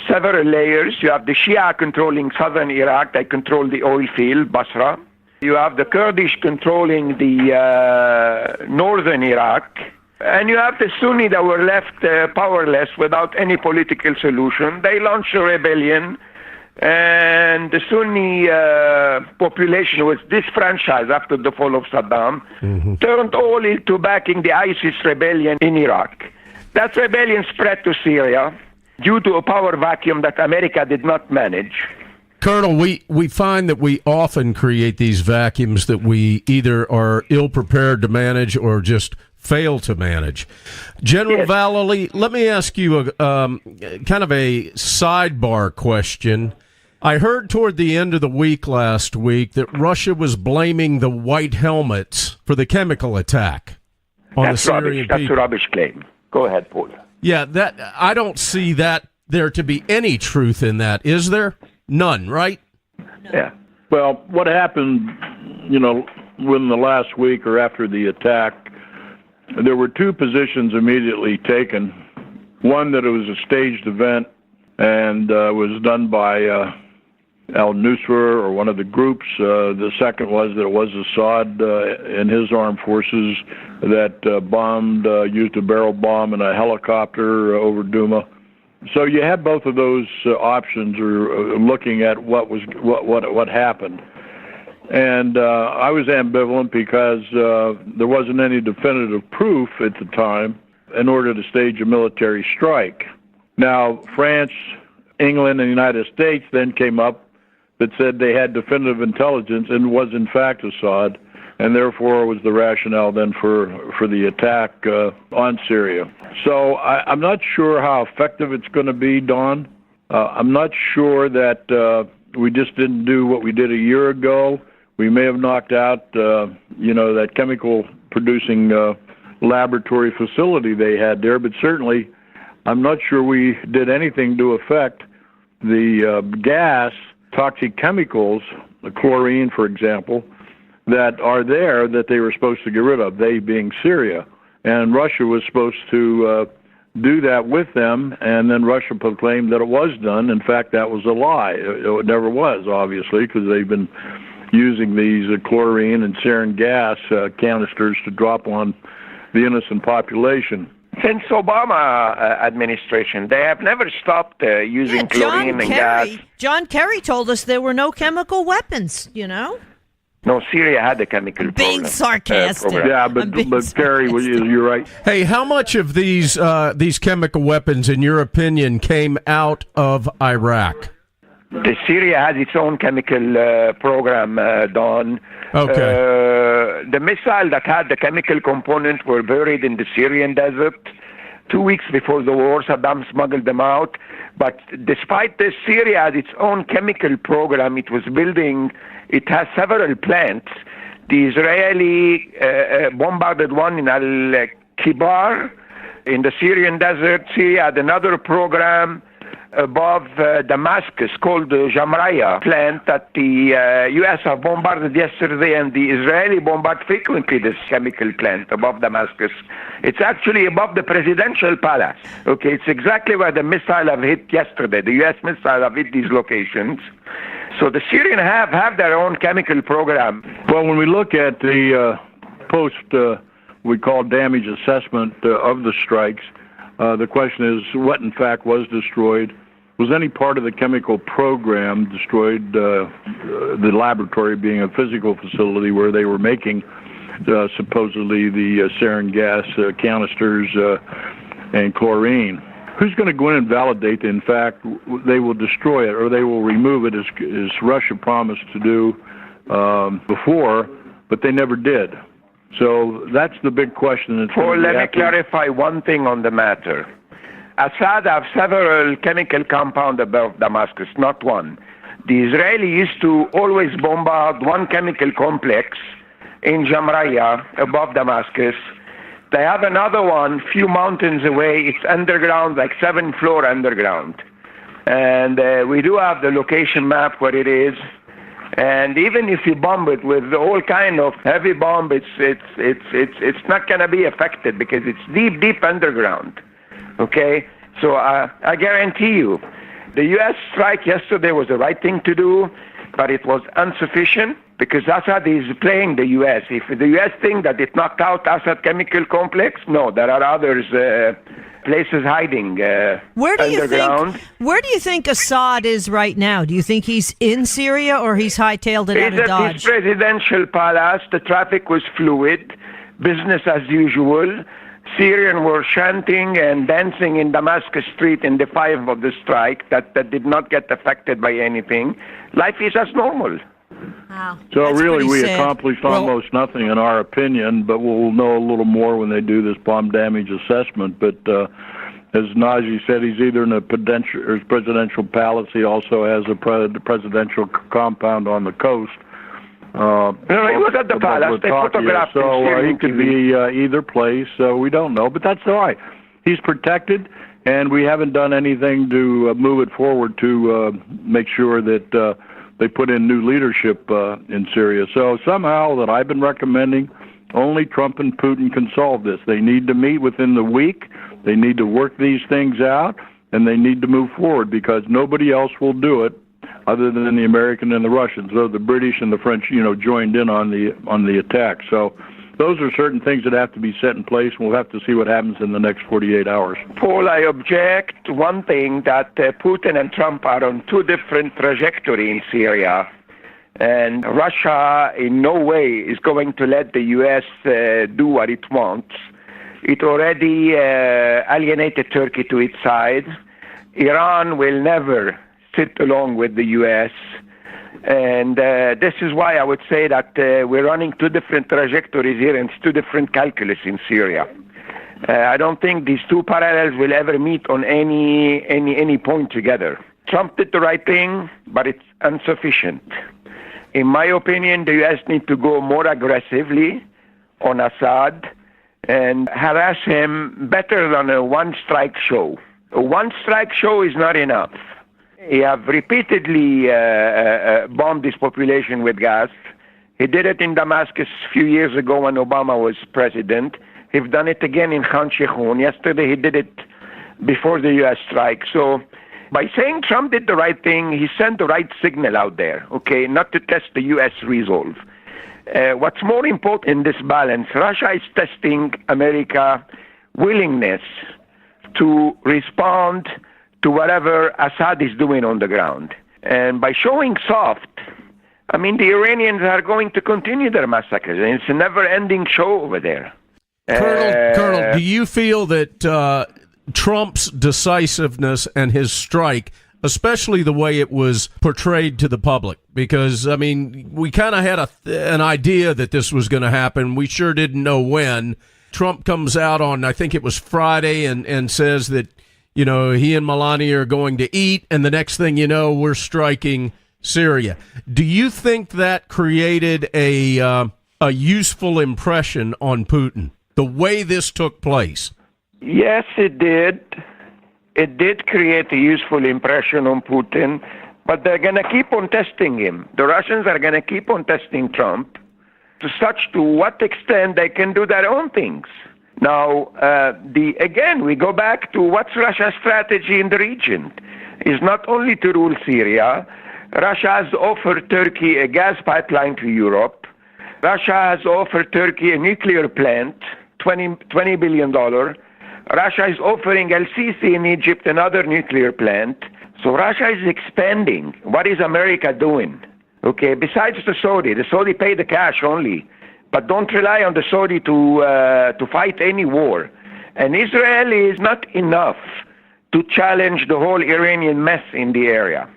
several layers. You have the Shia controlling southern Iraq. They control the oil field, Basra. You have the Kurdish controlling the northern Iraq. And you have the Sunni that were left powerless without any political solution. They launched a rebellion, and the Sunni population was disfranchised after the fall of Saddam, turned all into backing the ISIS rebellion in Iraq. That rebellion spread to Syria due to a power vacuum that America did not manage.
Colonel, we find that we often create these vacuums that we either are ill-prepared to manage or just fail to manage. General Vallely, let me ask you a kind of a sidebar question. I heard toward the end of the week last week that Russia was blaming the white helmets for the chemical attack on the Syrian people.
That's a rubbish claim. Go ahead, Paul.
Yeah, that I don't see that there to be any truth in that. Is there? None, right?
Yeah.
Well, what happened, within the last week or after the attack, there were two positions immediately taken. One, that it was a staged event and was done by al-Nusra or one of the groups. The second was that it was Assad and his armed forces that bombed, used a barrel bomb and a helicopter over Douma. So you had both of those options, or looking at what happened. And I was ambivalent because there wasn't any definitive proof at the time in order to stage a military strike. Now, France, England, and the United States then came up that said they had definitive intelligence and was in fact Assad, and therefore was the rationale then for the attack on Syria. So I'm not sure how effective it's going to be, Don. I'm not sure that we just didn't do what we did a year ago. We may have knocked out, that chemical-producing laboratory facility they had there, but certainly I'm not sure we did anything to affect the gas, toxic chemicals, the chlorine, for example, that are there that they were supposed to get rid of, they being Syria. And Russia was supposed to do that with them, and then Russia proclaimed that it was done. In fact, that was a lie. It never was, obviously, because they've been using these chlorine and sarin gas canisters to drop on the innocent population.
Since Obama administration, they have never stopped using chlorine and gas.
John Kerry told us there were no chemical weapons,
No, Syria had a chemical program.
Being sarcastic.
Yeah, but Kerry, you're right.
Hey, how much of these chemical weapons, in your opinion, came out of Iraq?
Syria has its own chemical program, Don.
Okay.
The missile that had the chemical component were buried in the Syrian desert. 2 weeks before the war, Saddam smuggled them out. But despite this, Syria has its own chemical program. It has several plants. The Israeli bombarded one in Al-Kibar in the Syrian desert. Syria had another program above Damascus called the Jamraya plant that the U.S. have bombarded yesterday, and the Israeli bombard frequently this chemical plant above Damascus. It's actually above the presidential palace. Okay, it's exactly where the missile have hit yesterday. The U.S. missile have hit these locations. So the Syrians have their own chemical program.
Well, when we look at the we call damage assessment of the strikes, the question is what in fact was destroyed. Was any part of the chemical program destroyed, the laboratory being a physical facility where they were making supposedly the sarin gas canisters and chlorine? Who's going to go in and validate that, in fact, they will destroy it or they will remove it as Russia promised to do before, but they never did? So that's the big question.
Well, let me clarify one thing on the matter. Assad have several chemical compounds above Damascus, not one. The Israeli used to always bombard one chemical complex in Jamraya above Damascus They have another one few mountains away. It's underground, like 7th floor underground. And we do have the location map where it is. And even if you bomb it with all kind of heavy bomb, it's not going to be affected because it's deep, deep underground. Okay? So I guarantee you, the U.S. strike yesterday was the right thing to do, but it was insufficient because Assad is playing the U.S. If the U.S. think that it knocked out Assad chemical complex, no, there are others places hiding underground.
Where do you think Assad is right now? Do you think he's in Syria or he's hightailed it out of Dodge?
At his presidential palace. The traffic was fluid, business as usual. Syrians were chanting and dancing in Damascus Street in defiance of the strike that did not get affected by anything. Life is as normal.
Wow.
So
That's
really we
sad.
accomplished almost nothing in our opinion, but we'll know a little more when they do this bomb damage assessment. But as Najee said, he's either in a presidential palace. He also has a presidential compound on the coast.
No, he was at the palace. They photographed him.
So he could be either place. We don't know, but that's all right. He's protected, and we haven't done anything to move it forward to make sure that they put in new leadership in Syria. So somehow that I've been recommending, only Trump and Putin can solve this. They need to meet within the week. They need to work these things out, and they need to move forward because nobody else will do it other than the American and the Russians. Though the British and the French, joined in on the attack. So those are certain things that have to be set in place, and we'll have to see what happens in the next 48 hours.
Paul, I object to one thing, that Putin and Trump are on two different trajectories in Syria. And Russia in no way is going to let the U.S. do what it wants. It already alienated Turkey to its side. Iran will never sit along with the U.S., and this is why I would say that we're running two different trajectories here and two different calculus in Syria. I don't think these two parallels will ever meet on any point together. Trump did the right thing, but it's insufficient. In my opinion, the U.S. need to go more aggressively on Assad and harass him better than a one-strike show. A one-strike show is not enough. He have repeatedly bombed his population with gas. He did it in Damascus a few years ago when Obama was president. He's done it again in Khan Sheikhoun. Yesterday he did it before the U.S. strike. So by saying Trump did the right thing, he sent the right signal out there, okay, not to test the U.S. resolve. What's more important in this balance, Russia is testing America's willingness to respond to whatever Assad is doing on the ground. And by showing soft, the Iranians are going to continue their massacres. And it's a never-ending show over there.
Colonel, do you feel that Trump's decisiveness and his strike, especially the way it was portrayed to the public, because, we kind of had an idea that this was going to happen. We sure didn't know when. Trump comes out on, I think it was Friday, and says that, he and Melania are going to eat, and the next thing you know, we're striking Syria. Do you think that created a useful impression on Putin, the way this took place?
Yes, it did. It did create a useful impression on Putin, but they're going to keep on testing him. The Russians are going to keep on testing Trump to what extent they can do their own things. Now, again, we go back to what's Russia's strategy in the region. It's not only to rule Syria. Russia has offered Turkey a gas pipeline to Europe. Russia has offered Turkey a nuclear plant, $20 billion. Russia is offering El-Sisi in Egypt another nuclear plant. So Russia is expanding. What is America doing? Okay, besides the Saudi pay the cash only. But don't rely on the Saudi to fight any war. And Israel is not enough to challenge the whole Iranian mess in the area.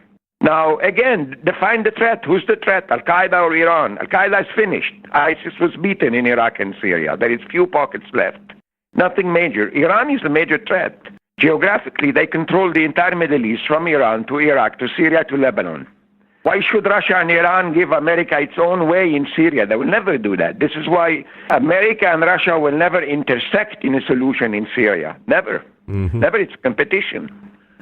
Now, again, define the threat. Who's the threat? Al-Qaeda or Iran? Al-Qaeda is finished. ISIS was beaten in Iraq and Syria. There is few pockets left. Nothing major. Iran is the major threat. Geographically, they control the entire Middle East from Iran to Iraq to Syria to Lebanon. Why should Russia and Iran give America its own way in Syria? They will never do that. This is why America and Russia will never intersect in a solution in Syria. Never. Never. It's competition.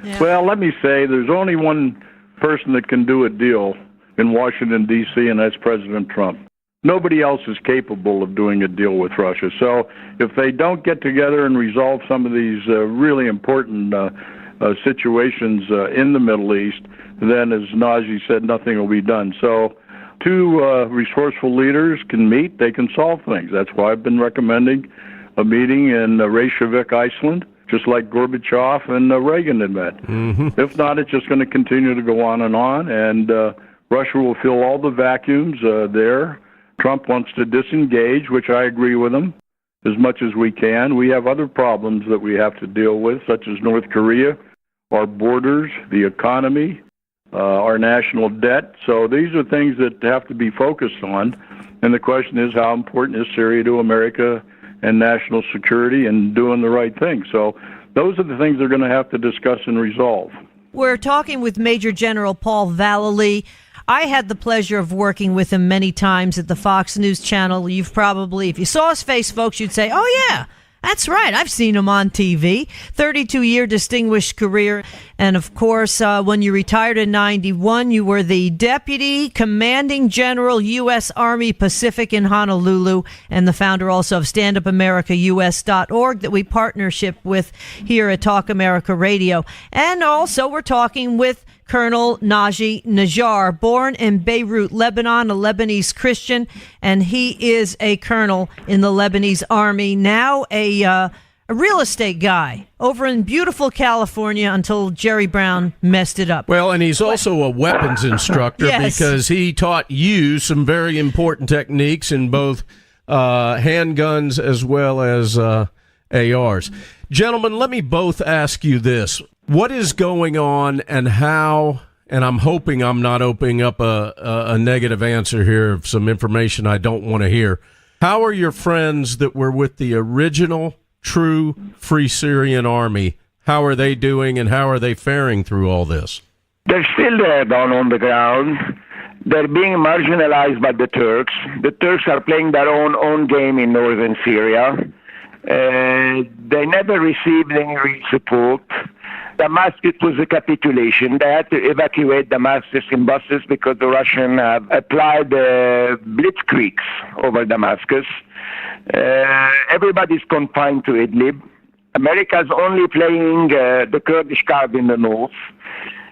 Yeah. Well, let me say there's only one person that can do a deal in Washington, D.C., and that's President Trump. Nobody else is capable of doing a deal with Russia. So if they don't get together and resolve some of these really important situations in the Middle East, then, as Najee said, nothing will be done. So two resourceful leaders can meet. They can solve things. That's why I've been recommending a meeting in Reykjavik, Iceland, just like Gorbachev and Reagan had met. If not, it's just going to continue to go on, and Russia will fill all the vacuums there. Trump wants to disengage, which I agree with him, as much as we can. We have other problems that we have to deal with, such as North Korea, our borders, the economy, our national debt. So these are things that have to be focused on. And the question is, how important is Syria to America and national security and doing the right thing? So those are the things they're going to have to discuss and resolve.
We're talking with Major General Paul Vallely. I had the pleasure of working with him many times at the Fox News channel. You've probably, if you saw his face, folks, you'd say, oh, yeah, that's right. I've seen him on TV. 32-year distinguished career. And, of course, when you retired in 91, you were the Deputy Commanding General, U.S. Army Pacific in Honolulu, and the founder also of StandUpAmericaUS.org that we partnership with here at Talk America Radio. And also we're talking with Colonel Naji NAJJAR, born in Beirut, Lebanon, a Lebanese Christian, and he is a colonel in the Lebanese army, now a real estate guy over in beautiful California until Jerry Brown messed it up.
Well, and he's also a weapons instructor because he taught you some very important techniques in both handguns as well as ARs. Gentlemen, let me both ask you this. What is going on and how, and I'm hoping I'm not opening up a negative answer here of some information I don't want to hear. How are your friends that were with the original true Free Syrian Army, how are they doing and how are they faring through all this?
They're still there down on the ground. They're being marginalized by the Turks. The Turks are playing their own game in northern Syria. They never received any real support. Damascus was a capitulation. They had to evacuate Damascus in buses because the Russians have applied blitzkriegs over Damascus. Everybody's confined to Idlib. America's only playing the Kurdish card in the north.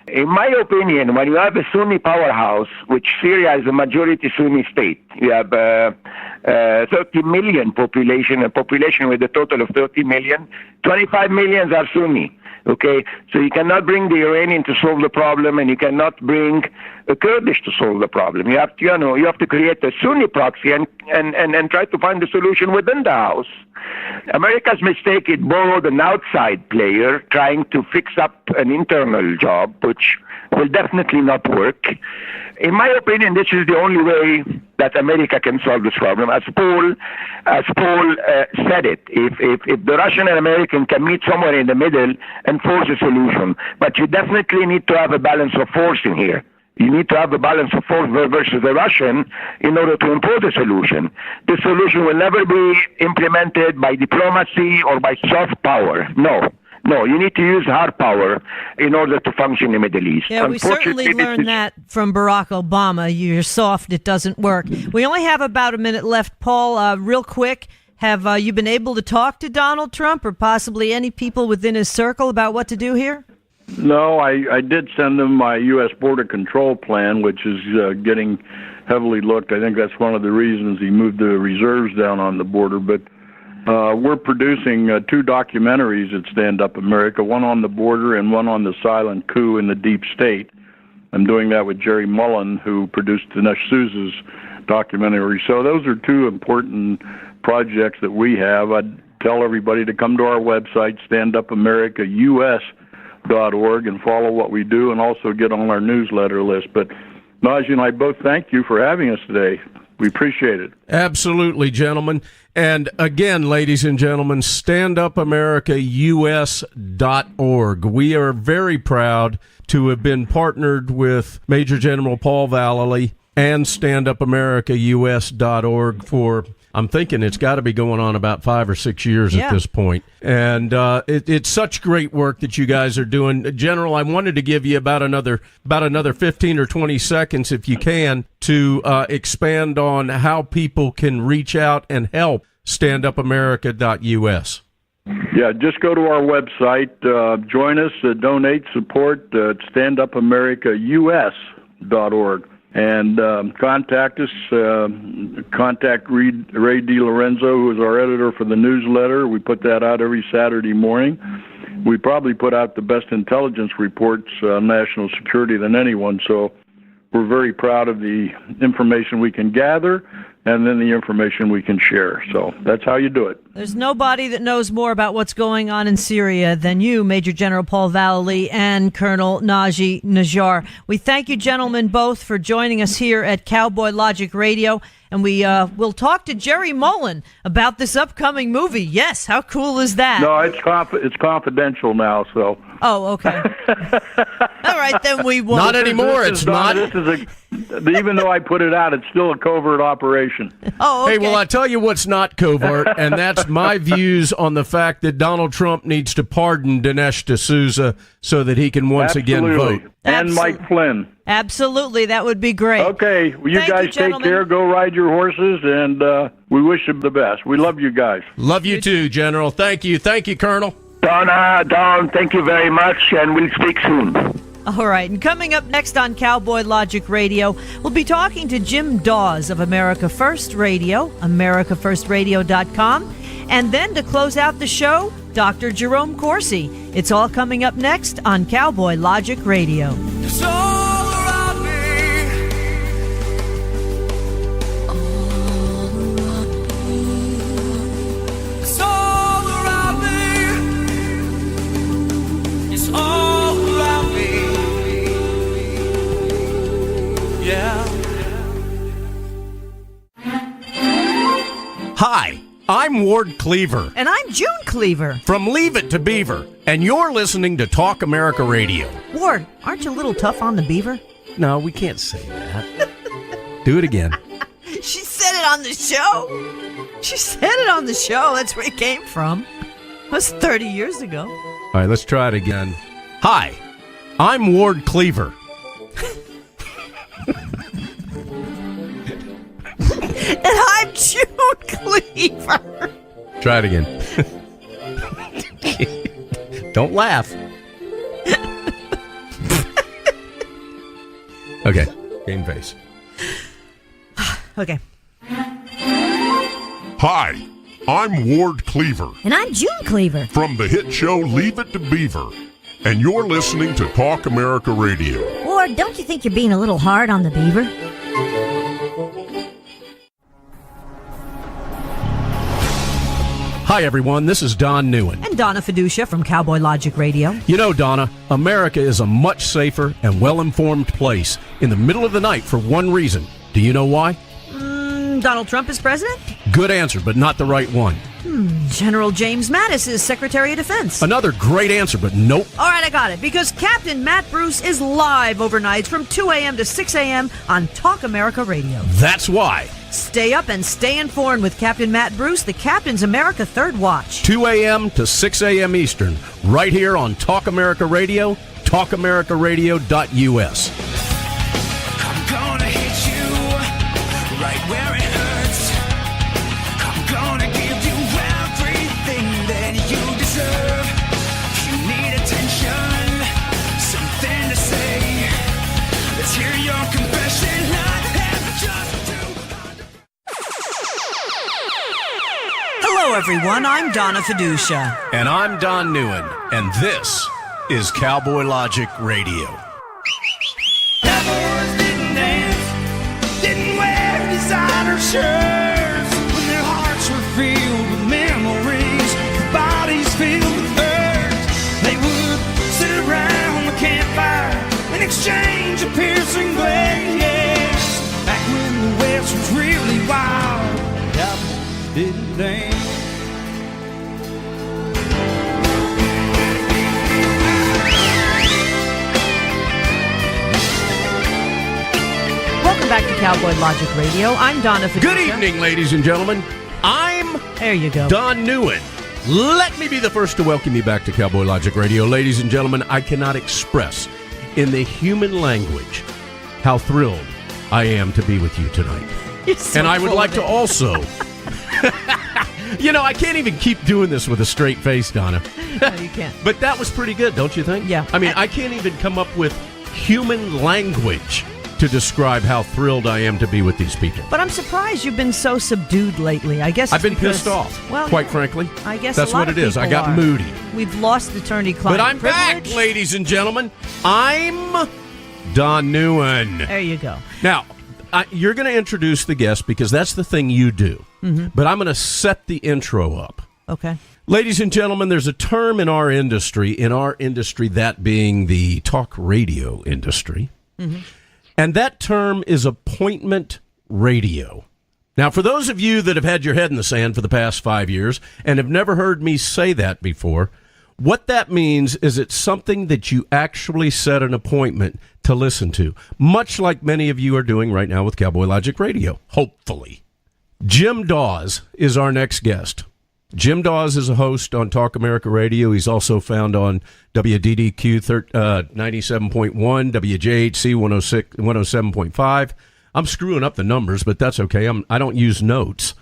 In my opinion, when you have a Sunni powerhouse, which Syria is a majority Sunni state, you have 30 million population, a population with a total of 30 million, 25 million are Sunni. Okay, so you cannot bring the Iranian to solve the problem, and you cannot bring the Kurdish to solve the problem. You have to, you have to create a Sunni proxy and try to find a solution within the house. America's mistake is borrowed an outside player trying to fix up an internal job, which will definitely not work. In my opinion, this is the only way that America can solve this problem. As Paul said it, if the Russian and American can meet somewhere in the middle and force a solution, but you definitely need to have a balance of force in here. You need to have a balance of force versus the Russian in order to impose a solution. The solution will never be implemented by diplomacy or by soft power. No, you need to use hard power in order to function in the Middle East.
Yeah, we certainly learned that from Barack Obama. You're soft, it doesn't work. We only have about a minute left. Paul, real quick, have you been able to talk to Donald Trump or possibly any people within his circle about what to do here?
No, I did send him my U.S. Border Control Plan, which is getting heavily looked. I think that's one of the reasons he moved the reserves down on the border. But we're producing 2 documentaries at Stand Up America, one on the border and one on the silent coup in the deep state. I'm doing that with Jerry Mullen, who produced Dinesh Souza's documentary. So those are 2 important projects that we have. I'd tell everybody to come to our website, StandUpAmericaUS.org, and follow what we do and also get on our newsletter list. But Najee and I both thank you for having us today. We appreciate it.
Absolutely, gentlemen. And again, ladies and gentlemen, StandUpAmericaUS.org. We are very proud to have been partnered with Major General Paul Vallely and StandUpAmericaUS.org for, I'm thinking it's got to be going on about 5 or 6 years at this point. And it's such great work that you guys are doing. General, I wanted to give you about another 15 or 20 seconds, if you can, to expand on how people can reach out and help StandUpAmerica.us.
Yeah, just go to our website, join us, donate, support at StandUpAmericaUS.org. And contact us, contact Ray DiLorenzo, who is our editor for the newsletter. We put that out every Saturday morning. We probably put out the best intelligence reports on national security than anyone, so we're very proud of the information we can gather and then the information we can share. So that's how you do it.
There's nobody that knows more about what's going on in Syria than you, Major General Paul Vallely and Colonel Naji NAJJAR. We thank you, gentlemen, both for joining us here at Cowboy Logic Radio. And we'll talk to Jerry Mullen about this upcoming movie. Yes, how cool is that?
No, it's confidential now, so.
Oh, okay. All right, then we won't.
Not anymore. It's not.
Even though I put it out, it's still a covert operation.
Oh, okay.
Hey, well, I tell you what's not covert, and that's my views on the fact that Donald Trump needs to pardon Dinesh D'Souza so that he can once again vote.
And Mike Flynn.
Absolutely, that would be great.
Okay, well, you guys take care. Go ride your horses, and we wish you the best. We love you guys.
Love you too, General. Thank you. Thank you, Colonel.
Don, thank you very much, and we'll speak soon.
All right, and coming up next on Cowboy Logic Radio, we'll be talking to Jim Dawes of America First Radio, AmericaFirstRadio.com, and then to close out the show, Dr. Jerome CORSI. It's all coming up next on Cowboy Logic Radio.
It's all around me. It's all around me. It's all around me. Yeah.
Hi, I'm Ward Cleaver.
And I'm June Cleaver.
From Leave It to Beaver. And you're listening to Talk America Radio.
Ward, aren't you a little tough on the beaver?
No, we can't say that. Do it again.
She said it on the show. She said it on the show. That's where it came from. It was 30 years ago.
All right, let's try it again. Hi, I'm Ward Cleaver.
And I'm June Cleaver.
Try it again. Don't laugh. Okay, game face.
Okay.
Hi, I'm Ward Cleaver.
And I'm June Cleaver.
From the hit show Leave It to Beaver. And you're listening to Talk America Radio.
Ward, don't you think you're being a little hard on the beaver?
Hi, everyone. This is Don NEUEN.
And Donna Fiducia from Cowboy Logic Radio.
You know, Donna, America is a much safer and well-informed place in the middle of the night for one reason. Do you know why?
Donald Trump is president?
Good answer, but not the right one.
General James Mattis is Secretary of Defense.
Another great answer, but nope.
All right, I got it. Because Captain Matt Bruce is live overnights from 2 a.m. to 6 a.m. on Talk America Radio.
That's why.
Stay up and stay informed with Captain Matt Bruce, the Captain's America Third Watch.
2 a.m. to 6 a.m. Eastern, right here on Talk America Radio, talkamericaradio.us.
I'm gonna hit you right where it hurts. I'm gonna give you everything that you deserve. You need attention, something to say. Let's hear your confession. I have just
Hello, everyone. I'm Donna Fiducia.
And I'm Don NEUEN. And this is Cowboy Logic Radio.
Cowboys didn't dance, didn't wear designer shirts. When their hearts were filled with memories, their bodies filled with hurt. They would sit around the campfire and exchange a piercing glare. Yes, back when the West was really didn't dance.
Welcome back to Cowboy Logic Radio. I'm Donna Fiducia.
Good evening, ladies and gentlemen. I'm
There you go.
Don Neuen. Let me be the first to welcome you back to Cowboy Logic Radio. Ladies and gentlemen, I cannot express in the human language how thrilled I am to be with you tonight.
So
and I would like to also... I can't even keep doing this with a straight face, Donna.
No, you can't.
But that was pretty good, don't you think?
Yeah.
I mean, I can't even come up with human language to describe how thrilled I am to be with these people.
But I'm surprised you've been so subdued lately. I guess
I've been
because,
pissed off,
well,
quite frankly.
I guess
that's
a lot
what
of
it is. I
people
got
are.
moody.
We've lost attorney-client
But I'm
privilege.
back, ladies and gentlemen. I'm Don Neuen.
There you go.
Now, you're going to introduce the guest because that's the thing you do.
Mm-hmm.
But I'm going to set the intro up.
Okay.
Ladies and gentlemen, there's a term in our industry, that being the talk radio industry.
Mm-hmm.
And that term is appointment radio. Now, for those of you that have had your head in the sand for the past 5 years and have never heard me say that before, what that means is it's something that you actually set an appointment to listen to, much like many of you are doing right now with Cowboy Logic Radio, hopefully. Jim DAWS is our next guest. Jim DAWS is a host on Talk America Radio. He's also found on WDDQ 97.1, WJHC 107.5. I'm screwing up the numbers, but that's okay. I don't use notes.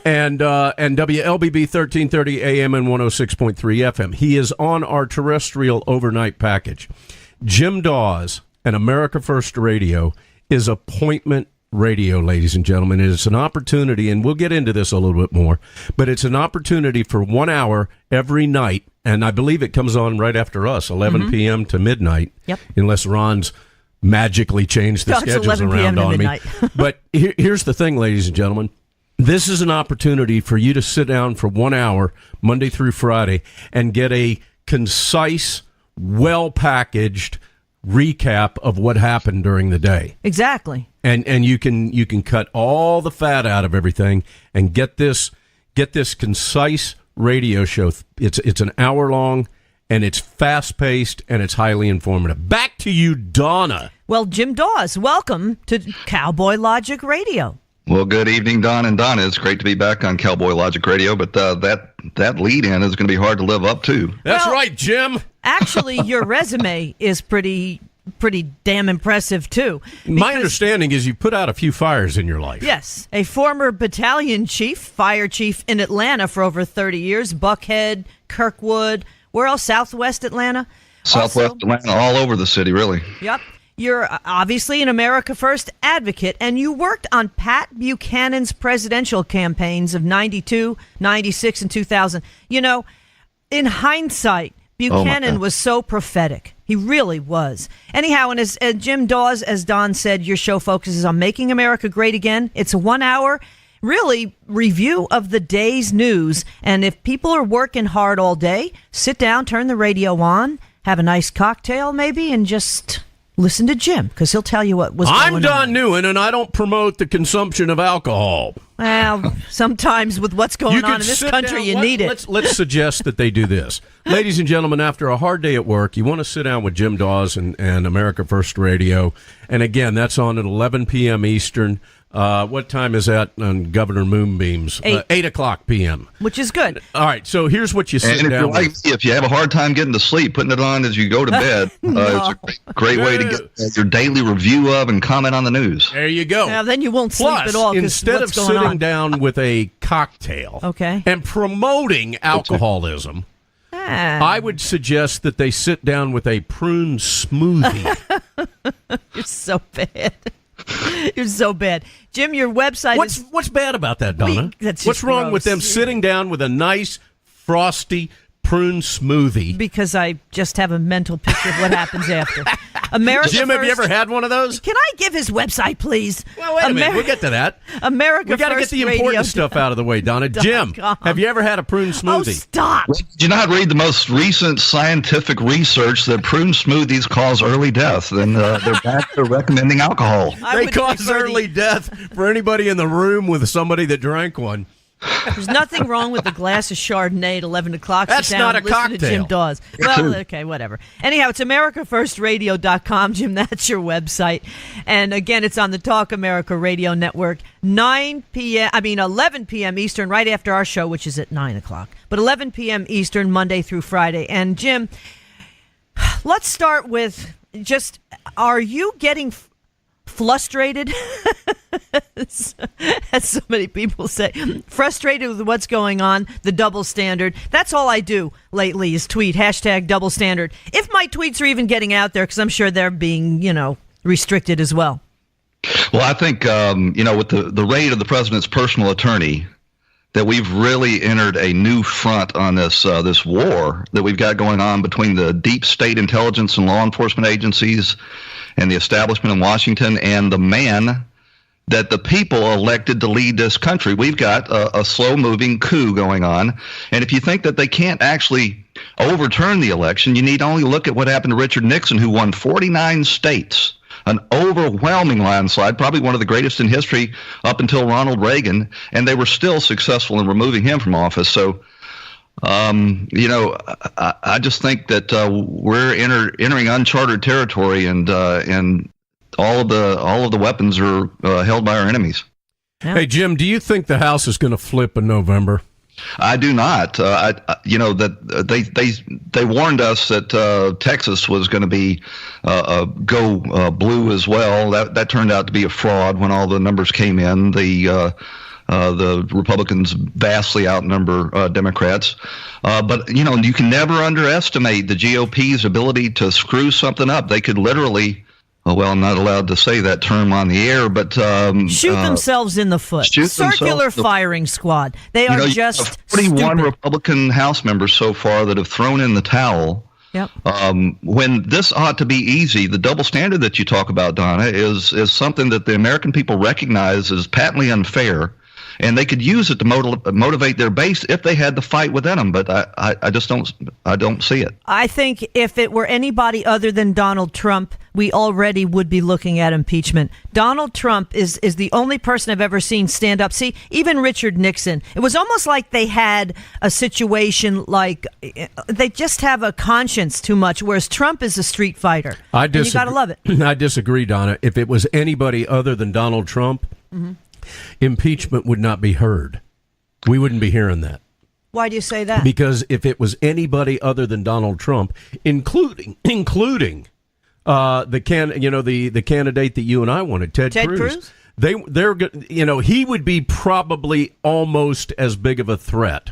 and WLBB 1330 AM and 106.3 FM. He is on our terrestrial overnight package. Jim DAWS and America First Radio is appointment radio, ladies and gentlemen. It's an opportunity, and we'll get into this a little bit more, but it's an opportunity for 1 hour every night, and I believe it comes on right after us, 11 p.m. to midnight,
Yep.
unless Ron's magically changed the
No, it's
schedules
11 p.m.
around
to
on me.
midnight.
But here's the thing, ladies and gentlemen. This is an opportunity for you to sit down for 1 hour, Monday through Friday, and get a concise, well-packaged recap of what happened during the day.
Exactly.
And you can cut all the fat out of everything and get this concise radio show. It's an hour long, and it's fast-paced, and it's highly informative. Back to you, Donna.
Well, Jim DAWS, welcome to Cowboy Logic Radio.
Well, good evening, Don and Donna. It's great to be back on Cowboy Logic Radio, but that lead-in is going to be hard to live up to.
That's right, Jim.
Actually, your resume is pretty damn impressive, too.
My understanding is you put out a few fires in your life.
Yes. A former battalion chief, fire chief in Atlanta for over 30 years, Buckhead, Kirkwood, where else? Southwest Atlanta?
Southwest Atlanta, all over the city, really.
Yep. You're obviously an America First advocate, and you worked on Pat Buchanan's presidential campaigns of 92, 96, and 2000. You know, in hindsight, Buchanan was so prophetic. He really was. Anyhow, and as Jim DAWS, as Don said, your show focuses on making America great again. It's a 1 hour, really, review of the day's news. And if people are working hard all day, sit down, turn the radio on, have a nice cocktail maybe, and just listen to Jim, because he'll tell you what was going on.
I'm Don Neuen, and I don't promote the consumption of alcohol.
Well, sometimes with what's going on in this country, you need it.
Let's suggest that they do this. Ladies and gentlemen, after a hard day at work, you want to sit down with Jim DAWS and America First Radio. And again, that's on at 11 p.m. Eastern. What time is that on Governor Moonbeam's? 8 o'clock p.m.
Which is good.
All right, so here's what you sit down with.
If you have a hard time getting to sleep, putting it on as you go to bed, it's a great way to get your daily review of and comment on the news.
There you go.
Now, then you won't sleep
Plus,
at all.
instead of sitting down with a cocktail
okay,
and promoting alcoholism, I would suggest that they sit down with a prune smoothie.
You're so bad. You're so bad. Jim, your website is...
What's bad about that, Donna? What's wrong with them sitting down with a nice, frosty prune smoothie?
Because I just have a mental picture of what happens after. America
Jim, have you ever had one of those?
Can I give his website, please?
Well, wait a minute. We'll get to that.
America
We got to get the important stuff out of the way, Donna. Jim, have you ever had a prune smoothie?
Oh, stop.
Did you not read the most recent scientific research that prune smoothies cause early death? And they're back to recommending alcohol.
They cause early death for anybody in the room with somebody that drank one.
There's nothing wrong with a glass of Chardonnay at 11 o'clock.
That's
Sit down
not a
and listen
cocktail.
to Jim Dawes. Well, okay, whatever. Anyhow, it's AmericaFirstRadio.com, Jim. That's your website. And again, it's on the Talk America Radio Network, 11 p.m. Eastern, right after our show, which is at 9 o'clock. But 11 p.m. Eastern, Monday through Friday. And Jim, let's start with just, are you getting frustrated? As so many people say, frustrated with what's going on, the double standard. That's all I do lately is tweet, #double standard. If my tweets are even getting out there, because I'm sure they're being, restricted as well.
Well, I think, with the raid of the president's personal attorney, that we've really entered a new front on this war that we've got going on between the deep state intelligence and law enforcement agencies and the establishment in Washington and the man that the people elected to lead this country. We've got a slow-moving coup going on. And if you think that they can't actually overturn the election, you need only look at what happened to Richard Nixon, who won 49 states, an overwhelming landslide, probably one of the greatest in history up until Ronald Reagan, and they were still successful in removing him from office. So, I just think that we're entering uncharted territory, and all of the weapons are held by our enemies.
Yeah. Hey, Jim, do you think the House is going to flip in November?
I do not. That they warned us that Texas was going to be go blue as well. That turned out to be a fraud when all the numbers came in. The Republicans vastly outnumber Democrats. But you can never underestimate the GOP's ability to screw something up. They could literally. Well, I'm not allowed to say that term on the air, but
shoot themselves in the foot. Circular firing squad. They are just
41
stupid.
Republican House members so far that have thrown in the towel.
Yep.
When this ought to be easy, the double standard that you talk about, Donna, is something that the American people recognize as patently unfair, and they could use it to motivate their base if they had the fight within them. But I just don't see it.
I think if it were anybody other than Donald Trump, we already would be looking at impeachment. Donald Trump is the only person I've ever seen stand up. See, even Richard Nixon, it was almost like they had a situation like they just have a conscience too much, whereas Trump is a street fighter.
I disagree.
You got to love it.
I disagree, Donna. If it was anybody other than Donald Trump, impeachment would not be heard. We wouldn't be hearing that.
Why do you say that?
Because if it was anybody other than Donald Trump, including the candidate that you and I wanted, Ted Cruz, he would be probably almost as big of a threat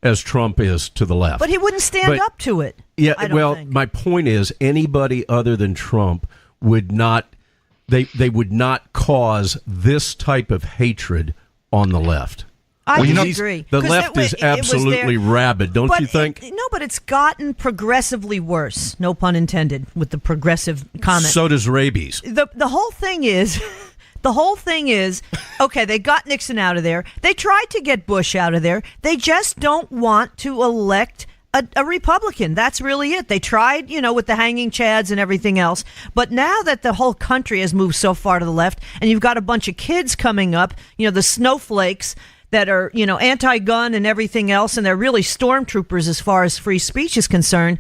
as Trump is to the left.
But he wouldn't stand up to it.
Yeah,
I don't think.
My point is anybody other than Trump would not. They would not cause this type of hatred on the left.
I disagree.
The left is absolutely rabid, don't you think?
But it's gotten progressively worse. No pun intended with the progressive comment.
So does rabies.
The whole thing is, okay, they got Nixon out of there. They tried to get Bush out of there. They just don't want to elect a Republican. That's really it. They tried, with the hanging chads and everything else. But now that the whole country has moved so far to the left, and you've got a bunch of kids coming up, the snowflakes that are, anti-gun and everything else, and they're really stormtroopers as far as free speech is concerned,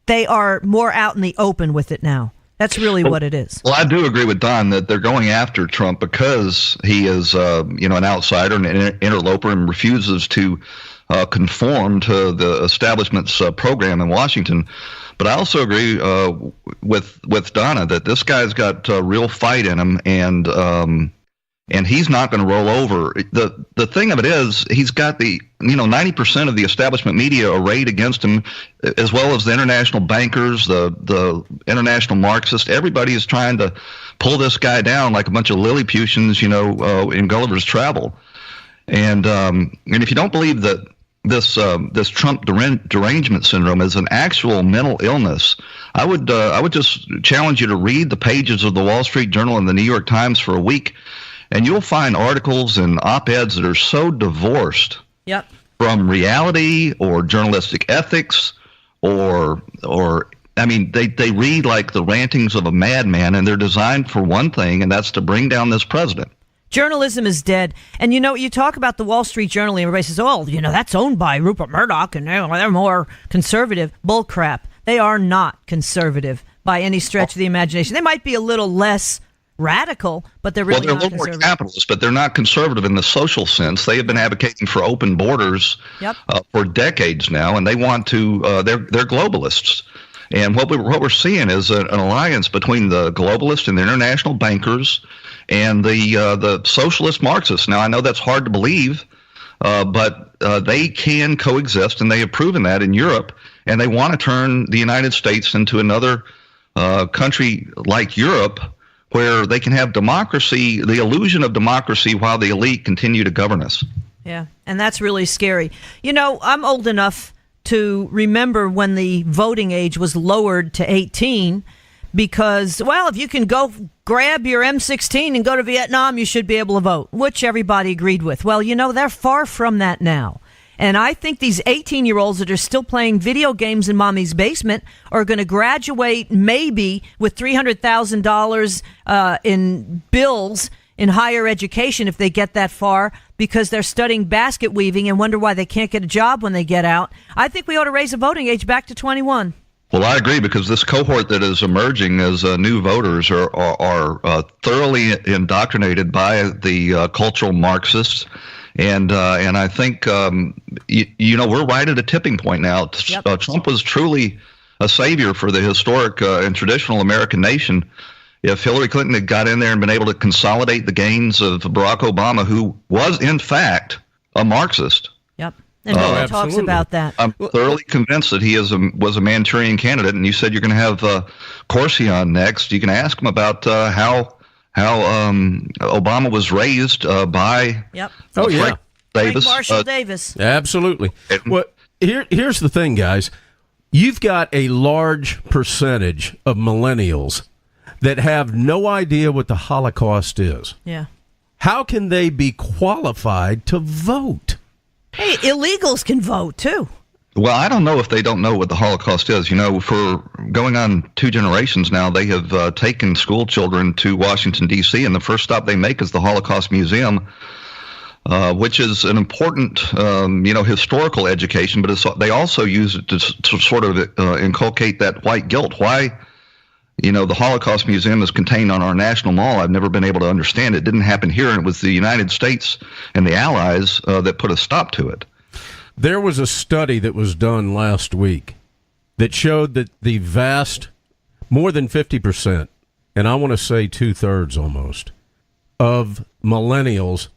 they are more out in the open with it now. That's really what it is.
Well, I do agree with Don that they're going after Trump because he is, an outsider and an interloper and refuses to conform to the establishment's program in Washington. But I also agree with Donna that this guy's got a real fight in him, and he's not going to roll over. The thing of it is, he's got 90% of the establishment media arrayed against him, as well as the international bankers, the international Marxists. Everybody is trying to pull this guy down like a bunch of Lilliputians, in Gulliver's Travel. And if you don't believe that this Trump derangement syndrome is an actual mental illness, I would just challenge you to read the pages of the Wall Street Journal and the New York Times for a week, and you'll find articles and op-eds that are so divorced from reality or journalistic ethics, or they read like the rantings of a madman, and they're designed for one thing, and that's to bring down this president.
Journalism is dead. And you talk about the Wall Street Journal, and everybody says, oh, that's owned by Rupert Murdoch, and they're more conservative. Bull crap. They are not conservative by any stretch of the imagination. They might be a little less radical, but they're really
they're
not
a little more
conservative.
capitalist, but they're not conservative in the social sense. They have been advocating for open borders for decades now, and they want to. They're globalists, and what we're seeing is an alliance between the globalists and the international bankers and the socialist Marxists. Now, I know that's hard to believe, but they can coexist, and they have proven that in Europe. And they want to turn the United States into another country like Europe, where they can have democracy, the illusion of democracy, while the elite continue to govern us.
Yeah, and that's really scary. I'm old enough to remember when the voting age was lowered to 18 because, well, if you can go grab your M16 and go to Vietnam, you should be able to vote, which everybody agreed with. Well, they're far from that now. And I think these 18-year-olds that are still playing video games in mommy's basement are going to graduate maybe with $300,000 in bills in higher education if they get that far because they're studying basket weaving and wonder why they can't get a job when they get out. I think we ought to raise the voting age back to 21.
Well, I agree, because this cohort that is emerging as new voters are thoroughly indoctrinated by the cultural Marxists. And I think, we're right at a tipping point now.
Yep.
Trump was truly a savior for the historic and traditional American nation. If Hillary Clinton had got in there and been able to consolidate the gains of Barack Obama, who was, in fact, a Marxist.
Yep. And no one talks about that.
I'm thoroughly convinced that he was a Manchurian candidate. And you said you're going to have CORSI on next. You can ask him about how Obama was raised by
Frank
Davis.
Marshall Davis.
Absolutely. Well, here's the thing, guys. You've got a large percentage of millennials that have no idea what the Holocaust is.
Yeah.
How can they be qualified to vote?
Hey, illegals can vote, too.
Well, I don't know if they don't know what the Holocaust is. For going on 2 generations now, they have taken school children to Washington, D.C., and the first stop they make is the Holocaust Museum, which is an important, historical education, but they also use it to sort of inculcate that white guilt. Why, the Holocaust Museum is contained on our National Mall, I've never been able to understand. It didn't happen here, and it was the United States and the Allies that put a stop to it.
There was a study that was done last week that showed that the vast, more than 50%, and I want to say 2/3 almost, of millennials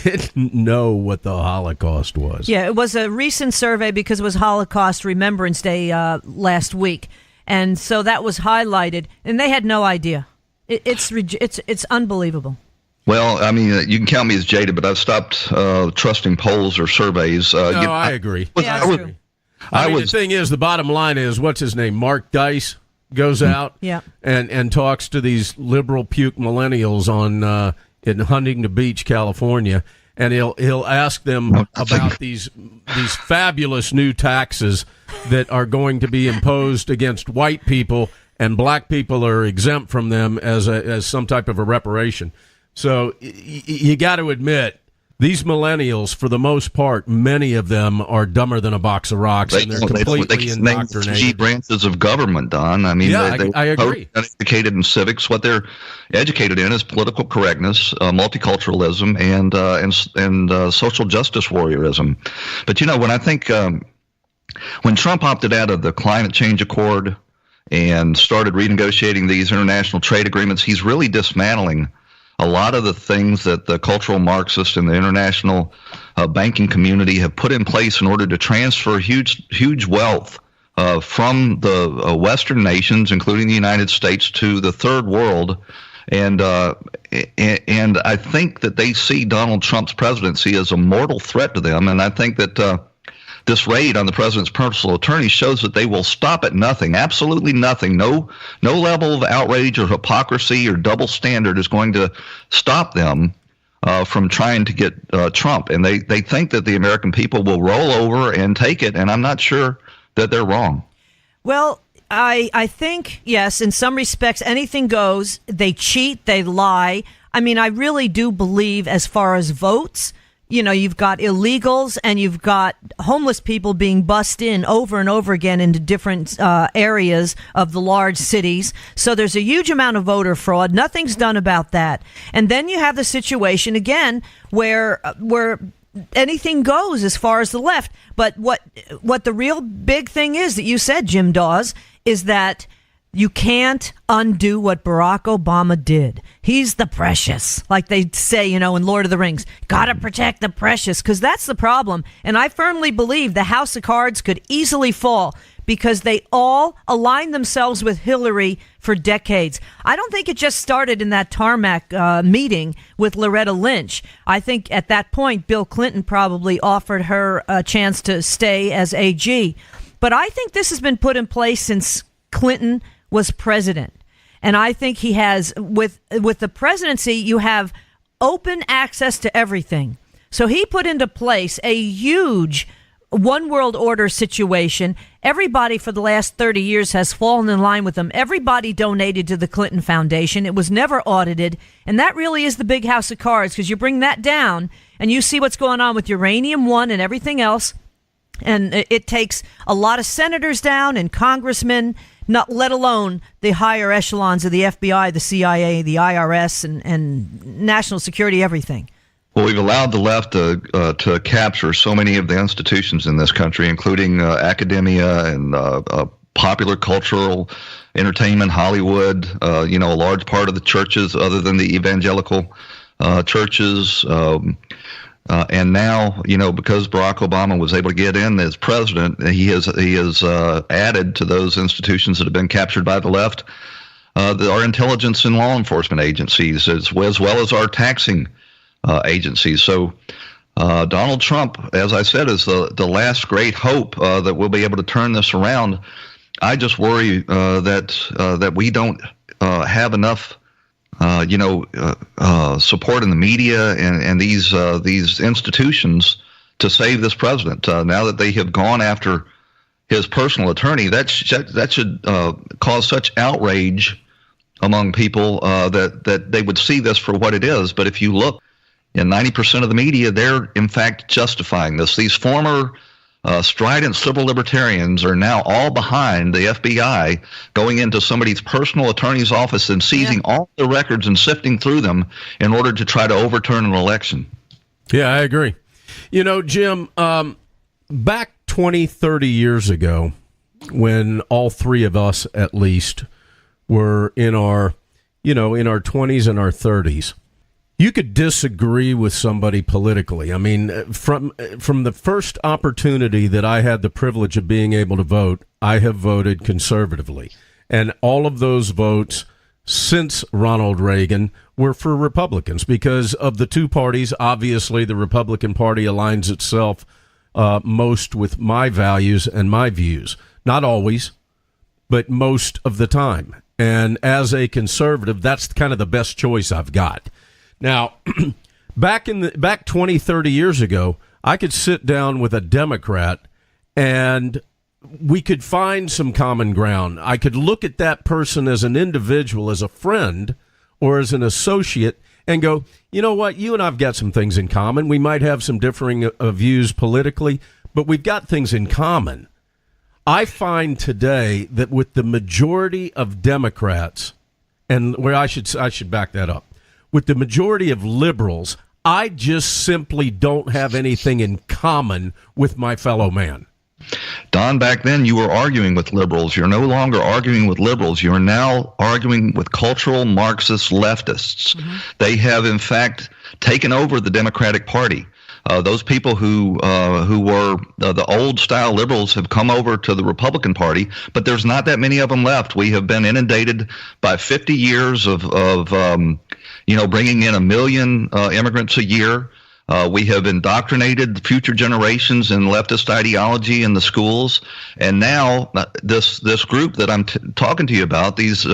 didn't know what the Holocaust was.
Yeah, it was a recent survey because it was Holocaust Remembrance Day last week. And so that was highlighted, and they had no idea. It's unbelievable.
Well, I mean, you can count me as jaded, but I've stopped trusting polls or surveys.
I agree.
True.
The thing is, the bottom line is, what's his name? Mark Dice goes out and talks to these liberal puke millennials in Huntington Beach, California, and he'll ask them about these fabulous new taxes that are going to be imposed against white people, and black people are exempt from them as some type of a reparation. So you got to admit, these millennials, for the most part, many of them are dumber than a box of rocks, and they're completely indoctrinated.
Key branches of government, Don. I mean,
I agree.
Educated in civics. What they're educated in is political correctness, multiculturalism, and social justice warriorism. But when I think when Trump opted out of the climate change accord and started renegotiating these international trade agreements, he's really dismantling a lot of the things that the cultural Marxists and the international banking community have put in place in order to transfer huge wealth from the Western nations, including the United States, to the third world. And I think that they see Donald Trump's presidency as a mortal threat to them. And I think that this raid on the president's personal attorney shows that they will stop at nothing, absolutely nothing. No level of outrage or hypocrisy or double standard is going to stop them from trying to get Trump. And they think that the American people will roll over and take it, and I'm not sure that they're wrong.
Well, I think, yes, in some respects, anything goes. They cheat, they lie. I mean, I really do believe as far as votes, you know, you've got illegals and you've got homeless people being bussed in over and over again into different areas of the large cities. So there's a huge amount of voter fraud. Nothing's done about that. And then you have the situation again where anything goes as far as the left. But what the real big thing is that you said, Jim Dawes, is that you can't undo what Barack Obama did. He's the precious, like they say, you know, in Lord of the Rings. Gotta protect the precious, because that's the problem. And I firmly believe the House of Cards could easily fall because they all aligned themselves with Hillary for decades. I don't think it just started in that tarmac meeting with Loretta Lynch. I think at that point, Bill Clinton probably offered her a chance to stay as AG. But I think this has been put in place since Clinton was president. And I think he has, with the presidency, you have open access to everything. So he put into place a huge one world order situation. Everybody for the last 30 years has fallen in line with him. Everybody donated to the Clinton Foundation. It was never audited. And that really is the big house of cards, because you bring that down and you see what's going on with Uranium One and everything else. And it takes a lot of senators down and congressmen, not let alone the higher echelons of the FBI, the CIA, the IRS, and national security, everything.
Well, we've allowed the left to capture so many of the institutions in this country, including academia and popular cultural entertainment, Hollywood, you know, a large part of the churches other than the evangelical churches. And now, you know, because Barack Obama was able to get in as president, he has added to those institutions that have been captured by the left, our intelligence and law enforcement agencies, as well as our taxing agencies. So Donald Trump, as I said, is the last great hope that we'll be able to turn this around. I just worry that we don't have enough support in the media and these institutions to save this president. Now that they have gone after his personal attorney, that should cause such outrage among people that they would see this for what it is. But if you look in 90% of the media, they're in fact justifying this. These former strident civil libertarians are now all behind the FBI going into somebody's personal attorney's office and seizing all the records and sifting through them in order to try to overturn an election.
Yeah, I agree. You know, Jim, back 20, 30 years ago, when all three of us at least were in our 20s and our 30s, you could disagree with somebody politically. I mean, from the first opportunity that I had the privilege of being able to vote, I have voted conservatively. And all of those votes since Ronald Reagan were for Republicans because of the two parties. Obviously, the Republican Party aligns itself most with my values and my views. Not always, but most of the time. And as a conservative, that's kind of the best choice I've got. Now, back 20, 30 years ago, I could sit down with a Democrat and we could find some common ground. I could look at that person as an individual, as a friend, or as an associate and go, you know what, you and I've got some things in common. We might have some differing views politically, but we've got things in common. I find today that with the majority of Democrats, and where I should back that up, with the majority of liberals, I just simply don't have anything in common with my fellow man.
Don, back then you were arguing with liberals. You're no longer arguing with liberals. You are now arguing with cultural Marxist leftists. Mm-hmm. They have, in fact, taken over the Democratic Party. Those people who were the old-style liberals have come over to the Republican Party, but there's not that many of them left. We have been inundated by 50 years of bringing in 1 million immigrants a year. We have indoctrinated future generations in leftist ideology in the schools, and now this group that I'm talking to you about, these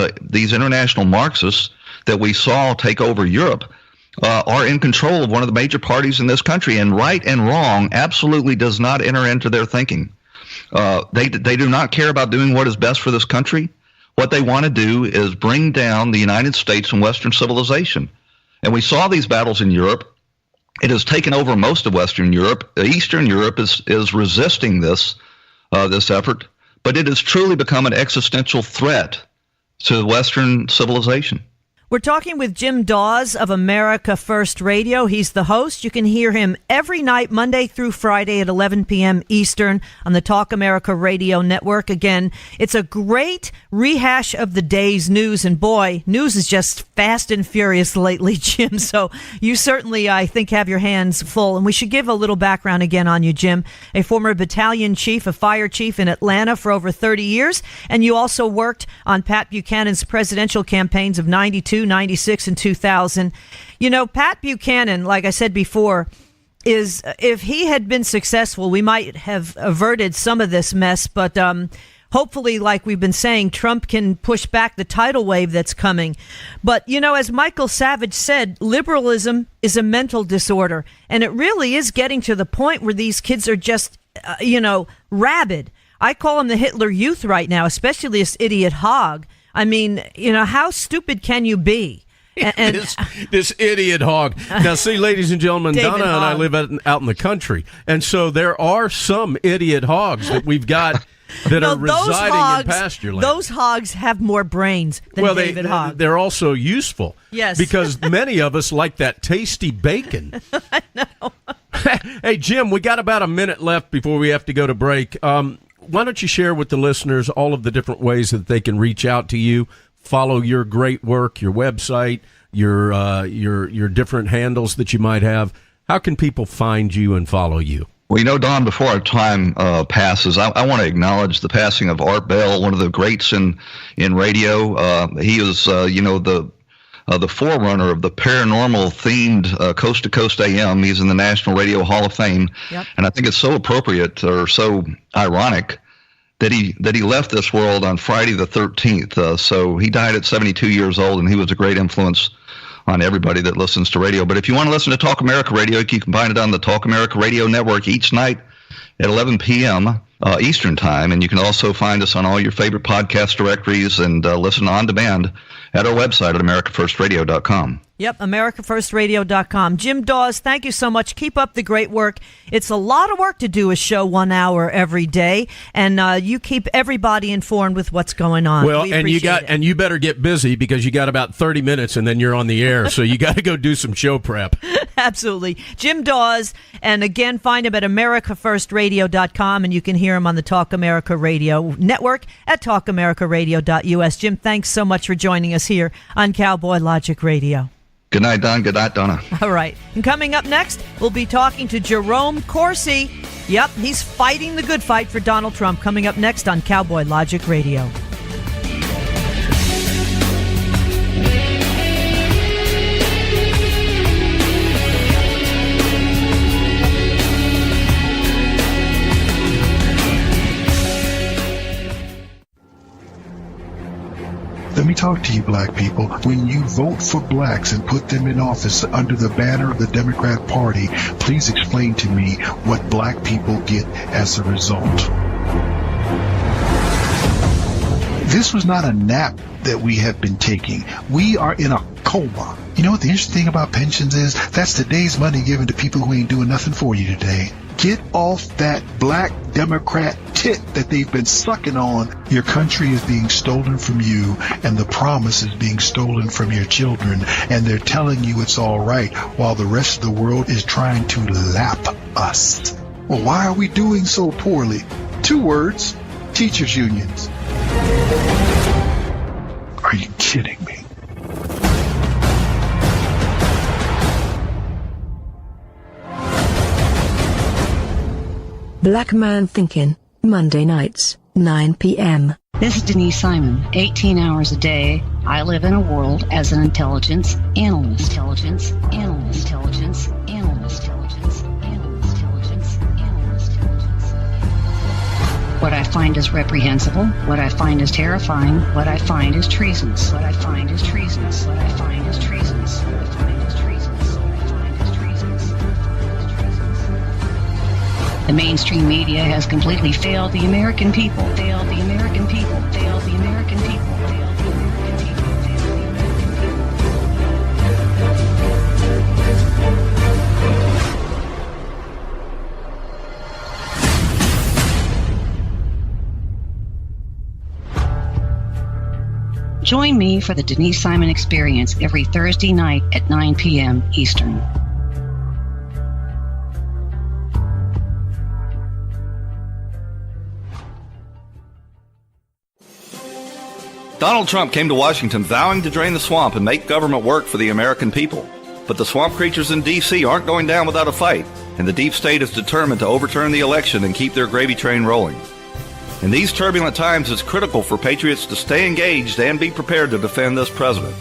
international Marxists that we saw take over Europe, are in control of one of the major parties in this country, and right and wrong absolutely does not enter into their thinking. They do not care about doing what is best for this country. What they want to do is bring down the United States and Western civilization. And we saw these battles in Europe. It has taken over most of Western Europe. Eastern Europe is resisting this effort, but it has truly become an existential threat to Western civilization.
We're talking with Jim DAWS of America First Radio. He's the host. You can hear him every night, Monday through Friday at 11 p.m. Eastern on the Talk America Radio Network. Again, it's a great rehash of the day's news. And boy, news is just fast and furious lately, Jim. So you certainly, I think, have your hands full. And we should give a little background again on you, Jim. A former battalion chief, a fire chief in Atlanta for over 30 years. And you also worked on Pat Buchanan's presidential campaigns of 92, 96 and 2000. You know, Pat Buchanan, like I said before, is, if he had been successful, we might have averted some of this mess. But hopefully, like we've been saying, Trump can push back the tidal wave that's coming. But, you know, as Michael Savage said, liberalism is a mental disorder. And it really is getting to the point where these kids are just, rabid. I call them the Hitler Youth right now, especially this idiot Hogg. I mean, how stupid can you be? And
this idiot Hogg. Now, see, ladies and gentlemen,
David
Donna and I live out in the country, and so there are some idiot hogs that we've got that are residing in pasture land.
Those hogs have more brains than David Hogg.
They're also useful.
Yes.
Because many of us like that tasty bacon.
I know.
Hey, Jim, we got about a minute left before we have to go to break. Why don't you share with the listeners all of the different ways that they can reach out to you, follow your great work, your website, your different handles that you might have? How can people find you and follow you?
Well, Don, before our time passes, I want to acknowledge the passing of Art Bell, one of the greats in radio. He was, the forerunner of the paranormal-themed Coast to Coast AM. He's in the National Radio Hall of Fame. Yep. And I think it's so appropriate or so ironic that he left this world on Friday the 13th. So he died at 72 years old, and he was a great influence on everybody that listens to radio. But if you want to listen to Talk America Radio, you can find it on the Talk America Radio Network each night at 11 p.m. Eastern Time. And you can also find us on all your favorite podcast directories and listen on demand at our website at americafirstradio.com.
Yep, americafirstradio.com. Jim DAWS, thank you so much. Keep up the great work. It's a lot of work to do a show 1 hour every day, and you keep everybody informed with what's going on.
Well, and you better get busy because you got about 30 minutes and then you're on the air, so you got to go do some show prep.
Absolutely. Jim DAWS, and again, find him at americafirstradio.com, and you can hear him on the Talk America Radio Network at talkamericaradio.us. Jim, thanks so much for joining us here on Cowboy Logic Radio.
Good night, Don. Good night, Donna.
All right. And coming up next, we'll be talking to Jerome CORSI. Yep, he's fighting the good fight for Donald Trump. Coming up next on Cowboy Logic Radio.
Let me talk to you, black people. When you vote for blacks and put them in office under the banner of the Democrat Party, please explain to me what black people get as a result. This was not a nap that we have been taking. We are in a coma. You know what the interesting thing about pensions is? That's today's money given to people who ain't doing nothing for you today. Get off that black Democrat tit that they've been sucking on. Your country is being stolen from you, and the promise is being stolen from your children, and they're telling you it's all right while the rest of the world is trying to lap us. Well, why are we doing so poorly? 2 words: teachers' unions. Are you kidding me?
Black Man Thinking, Monday nights, 9 p.m.
This is Denise Simon. 18 hours a day, I live in a world as an intelligence analyst. Intelligence analyst. Intelligence analyst. Intelligence analyst. Intelligence analyst. What I find is reprehensible. What I find is terrifying. What I find is treasonous. What I find is treasonous. What I find is treasonous. What I find is treasonous. What I find is treasonous. The mainstream media has completely failed the American people. Failed the American people. Failed the American people. Failed the American people. Failed the American people. Join me for the Denise Simon Experience every Thursday night at 9 p.m. Eastern.
Donald Trump came to Washington vowing to drain the swamp and make government work for the American people. But the swamp creatures in D.C. aren't going down without a fight, and the deep state is determined to overturn the election and keep their gravy train rolling. In these turbulent times, it's critical for patriots to stay engaged and be prepared to defend this president.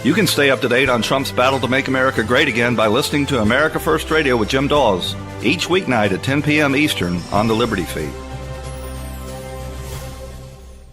You can stay up to date on Trump's battle to make America great again by listening to America First Radio with Jim Dawes each weeknight at 10 p.m. Eastern on the Liberty Feed.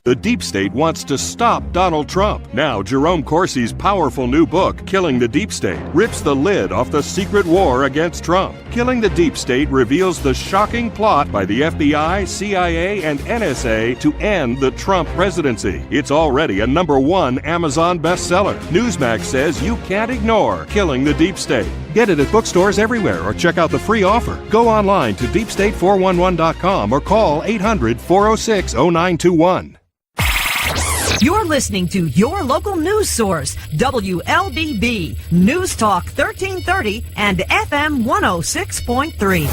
The deep state wants to stop Donald Trump. Now, Jerome Corsi's powerful new book, Killing the Deep State, rips the lid off the secret war against Trump. Killing the Deep State reveals the shocking plot by the FBI, CIA, and NSA to end the Trump presidency. It's already a #1 Amazon bestseller. Newsmax says you can't ignore Killing the Deep State. Get it at bookstores everywhere or check out the free offer. Go online to deepstate411.com or call 800-406-0921.
You're listening to your local news source, WLBB, News Talk 1330 and FM 106.3.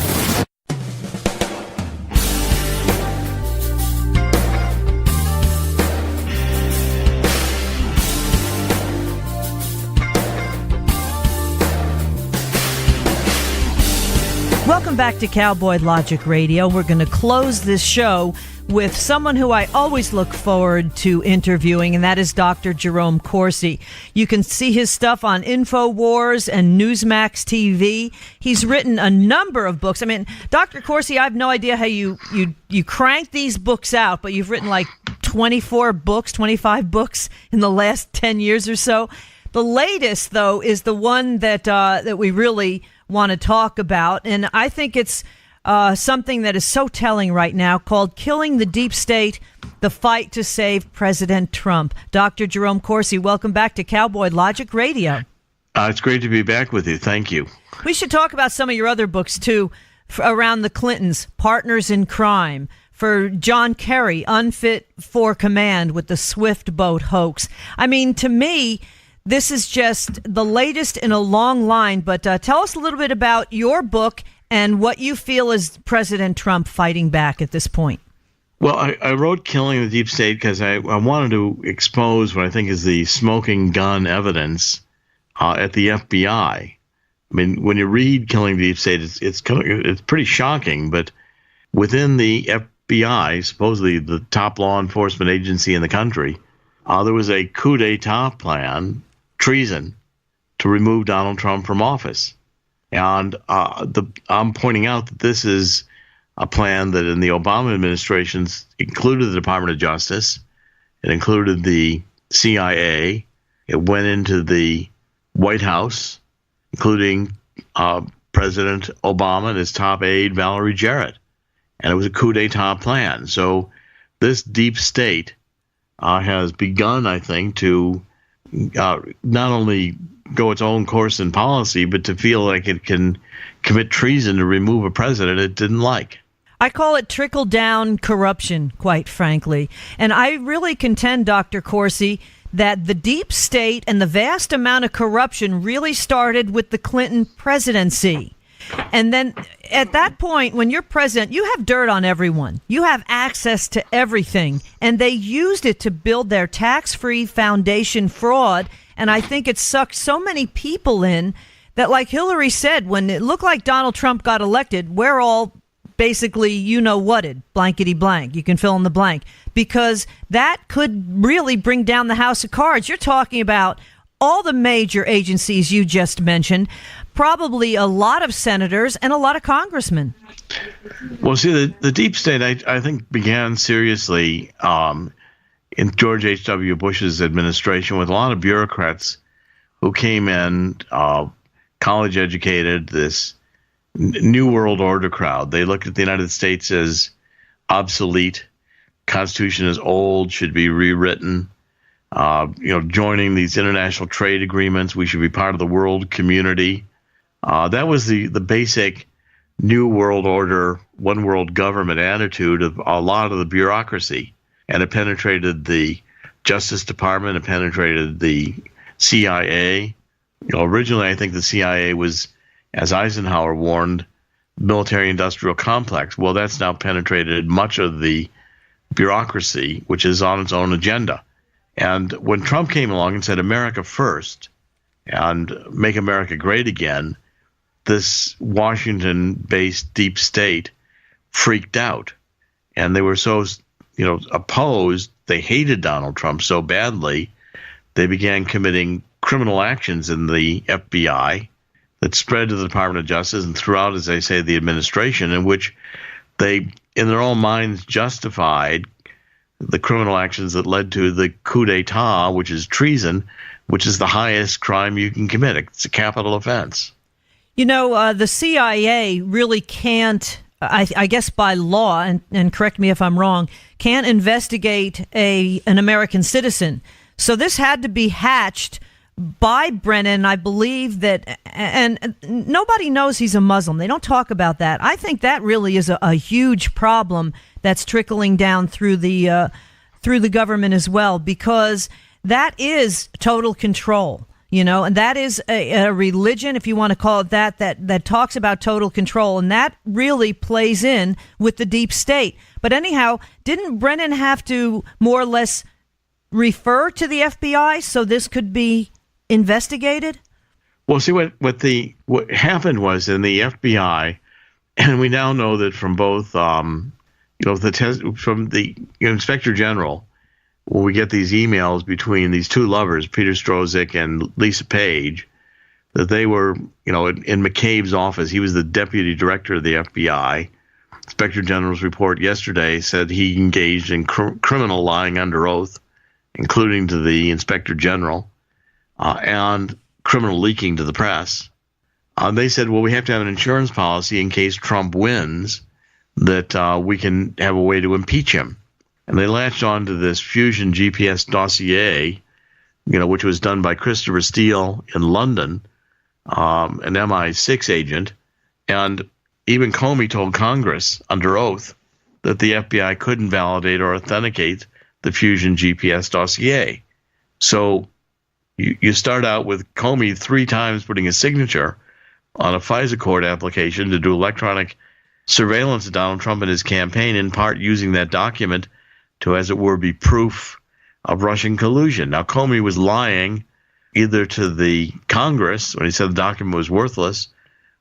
Welcome back to Cowboy Logic Radio. We're going to close this show with someone who I always look forward to interviewing, and that is Dr. Jerome Corsi. You can see his stuff on InfoWars and Newsmax TV. He's written a number of books. I mean, Dr. Corsi, I have no idea how you crank these books out, but you've written like 24 books, 25 books in the last 10 years or so. The latest, though, is the one that we really want to talk about, and I think it's something that is so telling right now, called Killing the Deep State, The Fight to Save President Trump. Dr. Jerome Corsi, welcome back to Cowboy Logic Radio.
It's great to be back with you. Thank you.
We should talk about some of your other books, too, around the Clintons, Partners in Crime, for John Kerry, Unfit for Command with the Swift Boat hoax. I mean, to me, this is just the latest in a long line, but tell us a little bit about your book and what you feel is President Trump fighting back at this point.
Well, I wrote Killing the Deep State because I wanted to expose what I think is the smoking gun evidence at the FBI. I mean, when you read Killing the Deep State, it's pretty shocking, but within the FBI, supposedly the top law enforcement agency in the country, there was a coup d'etat plan, treason, to remove Donald Trump from office. And I'm pointing out that this is a plan that in the Obama administrations included the Department of Justice, it included the CIA, it went into the White House, including President Obama and his top aide, Valerie Jarrett. And it was a coup d'etat plan. So this deep state has begun, I think, to not only go its own course in policy, but to feel like it can commit treason to remove a president it didn't like.
I call it trickle-down corruption, quite frankly. And I really contend, Dr. Corsi, that the deep state and the vast amount of corruption really started with the Clinton presidency. And then at that point, when you're president, you have dirt on everyone. You have access to everything. And they used it to build their tax-free foundation fraud. And I think it sucked so many people in that, like Hillary said, when it looked like Donald Trump got elected, we're all basically you-know-whatted, blankety blank. You can fill in the blank. Because that could really bring down the house of cards. You're talking about all the major agencies you just mentioned, probably a lot of senators and a lot of congressmen.
Well, see, the deep state, I think, began seriously in George H.W. Bush's administration with a lot of bureaucrats who came in, college educated, this New World Order crowd. They looked at the United States as obsolete. Constitution is old, should be rewritten. Joining these international trade agreements, we should be part of the world community. That was the basic New World Order, one world government attitude of a lot of the bureaucracy. And it penetrated the Justice Department and penetrated the CIA. Originally, I think the CIA was, as Eisenhower warned, military-industrial complex. Well, that's now penetrated much of the bureaucracy, which is on its own agenda. And when Trump came along and said America first and make America great again, this Washington-based deep state freaked out. And they were so, opposed, they hated Donald Trump so badly, they began committing criminal actions in the FBI that spread to the Department of Justice and throughout, as I say, the administration, in which they, in their own minds, justified the criminal actions that led to the coup d'etat, which is treason, which is the highest crime you can commit. It's a capital offense.
The CIA really can't, I guess by law, and correct me if I'm wrong, can't investigate an American citizen. So this had to be hatched by Brennan. I believe that, and nobody knows he's a Muslim. They don't talk about that. I think that really is a huge problem that's trickling down through the government as well, because that is total control. And that is a religion, if you want to call it that talks about total control. And that really plays in with the deep state. But anyhow, didn't Brennan have to more or less refer to the FBI so this could be investigated?
Well, see, what happened was in the FBI, and we now know that from both, from the Inspector General, when we get these emails between these two lovers, Peter Strzok and Lisa Page, that they were, in McCabe's office. He was the deputy director of the FBI. Inspector General's report yesterday said he engaged in criminal lying under oath, including to the Inspector General, and criminal leaking to the press. They said, well, we have to have an insurance policy in case Trump wins, that we can have a way to impeach him. And they latched on to this Fusion GPS dossier, which was done by Christopher Steele in London, an MI6 agent. And even Comey told Congress under oath that the FBI couldn't validate or authenticate the Fusion GPS dossier. So you start out with Comey 3 times putting his signature on a FISA court application to do electronic surveillance of Donald Trump and his campaign, in part using that document to, as it were, be proof of Russian collusion. Now, Comey was lying either to the Congress when he said the document was worthless,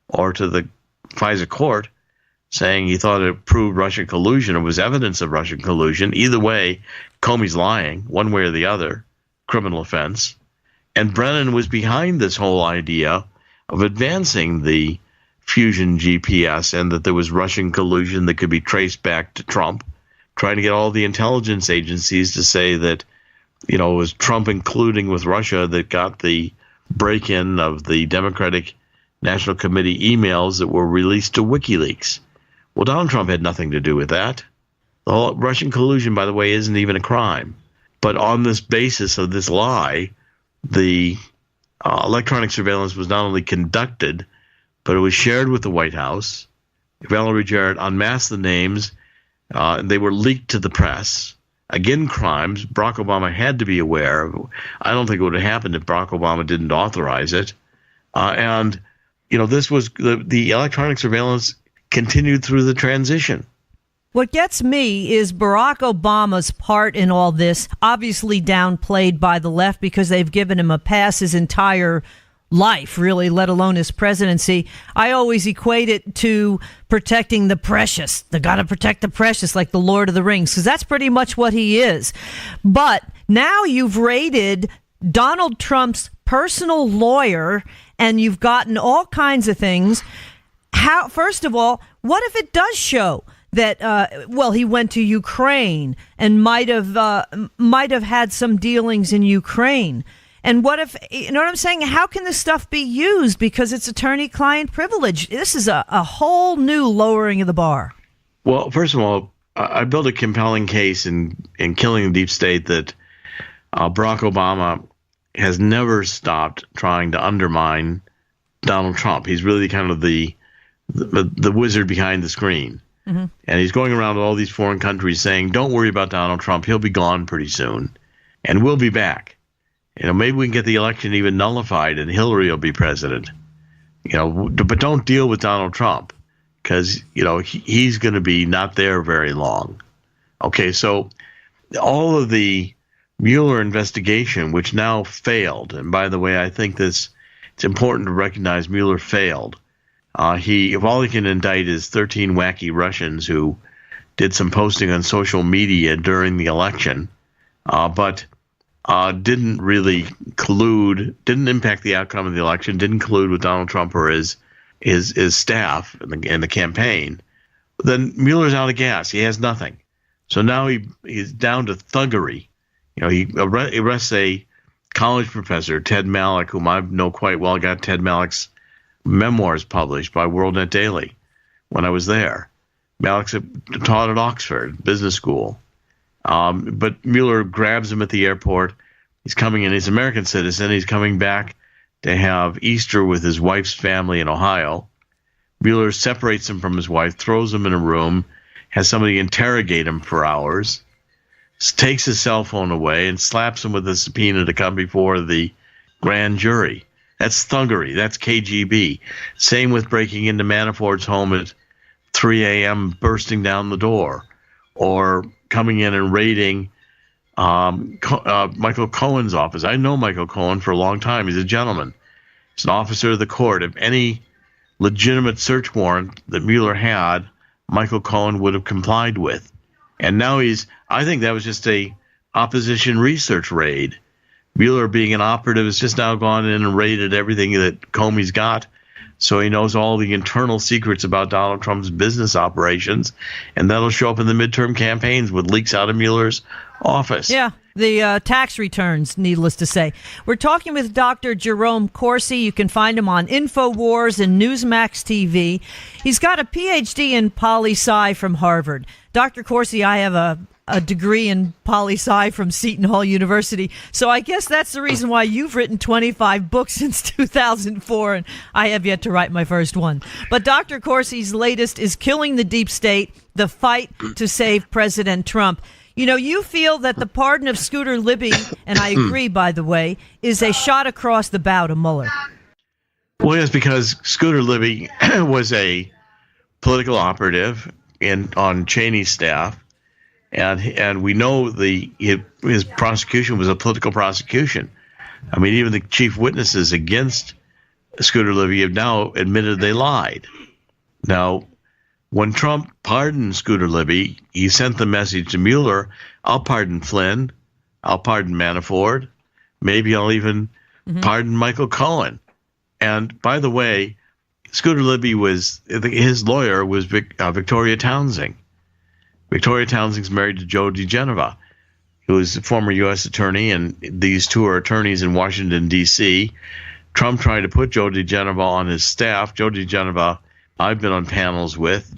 or to the FISA court saying he thought it proved Russian collusion or was evidence of Russian collusion. Either way, Comey's lying, one way or the other, criminal offense. And Brennan was behind this whole idea of advancing the Fusion GPS and that there was Russian collusion that could be traced back to Trump, trying to get all the intelligence agencies to say that, it was Trump colluding with Russia that got the break-in of the Democratic National Committee emails that were released to WikiLeaks. Well, Donald Trump had nothing to do with that. The whole Russian collusion, by the way, isn't even a crime. But on this basis of this lie, the electronic surveillance was not only conducted, but it was shared with the White House. Valerie Jarrett unmasked the names, and they were leaked to the press. Again, crimes Barack Obama had to be aware of. I don't think it would have happened if Barack Obama didn't authorize it. This was the electronic surveillance continued through the transition.
What gets me is Barack Obama's part in all this, obviously downplayed by the left because they've given him a pass his entire life, really, let alone his presidency. I always equate it to protecting the precious. They got to protect the precious, like the Lord of the Rings, because that's pretty much what he is. But now you've raided Donald Trump's personal lawyer, and you've gotten all kinds of things. How? First of all, what if it does show that, he went to Ukraine and might have had some dealings in Ukraine? And what if, you know what I'm saying? How can this stuff be used? Because it's attorney-client privilege. This is a whole new lowering of the bar.
Well, first of all, I built a compelling case in Killing the Deep State that Barack Obama has never stopped trying to undermine Donald Trump. He's really kind of the wizard behind the screen. Mm-hmm. And he's going around to all these foreign countries saying, don't worry about Donald Trump. He'll be gone pretty soon. and we'll be back. Maybe we can get the election even nullified and Hillary will be president. But don't deal with Donald Trump because, he's going to be not there very long. Okay, so all of the Mueller investigation, which now failed, and by the way, I think it's important to recognize Mueller failed. If all he can indict is 13 wacky Russians who did some posting on social media during the election, but didn't really didn't impact the outcome of the election, didn't collude with Donald Trump or his staff in the campaign, then Mueller's out of gas. He has nothing. So now he's down to thuggery. He arrests a college professor, Ted Malloch, whom I know quite well. Got Ted Malloch's memoirs published by WorldNet Daily when I was there. Malloch taught at Oxford Business School. But Mueller grabs him at the airport. He's coming in. He's an American citizen. He's coming back to have Easter with his wife's family in Ohio. Mueller separates him from his wife, throws him in a room, has somebody interrogate him for hours, takes his cell phone away, and slaps him with a subpoena to come before the grand jury. That's thuggery. That's KGB. Same with breaking into Manafort's home at 3 a.m., bursting down the door, or coming in and raiding Michael Cohen's office. I know Michael Cohen for a long time. He's a gentleman. He's an officer of the court. If any legitimate search warrant that Mueller had, Michael Cohen would have complied with. And now I think that was just a opposition research raid. Mueller, being an operative, has just now gone in and raided everything that Comey's got. So he knows all the internal secrets about Donald Trump's business operations, and that'll show up in the midterm campaigns with leaks out of Mueller's office.
Yeah, the tax returns, needless to say. We're talking with Dr. Jerome CORSI. You can find him on InfoWars and Newsmax TV. He's got a PhD in poli-sci from Harvard. Dr. CORSI, I have a degree in poli-sci from Seton Hall University. So I guess that's the reason why you've written 25 books since 2004, and I have yet to write my first one. But Dr. CORSI's latest is Killing the Deep State, the Fight to Save President Trump. You feel that the pardon of Scooter Libby, and I agree, by the way, is a shot across the bow to Mueller.
Well, yes, because Scooter Libby was a political operative on Cheney's staff. And we know his prosecution was a political prosecution. I mean, even the chief witnesses against Scooter Libby have now admitted they lied. Now, when Trump pardoned Scooter Libby, he sent the message to Mueller, I'll pardon Flynn, I'll pardon Manafort, maybe I'll even pardon Michael Cohen. And by the way, Scooter Libby his lawyer was Victoria Townsend. Victoria Townsend's married to Joe DiGenova, who is a former U.S. attorney, and these two are attorneys in Washington, D.C. Trump tried to put Joe DiGenova on his staff. Joe DiGenova, I've been on panels with,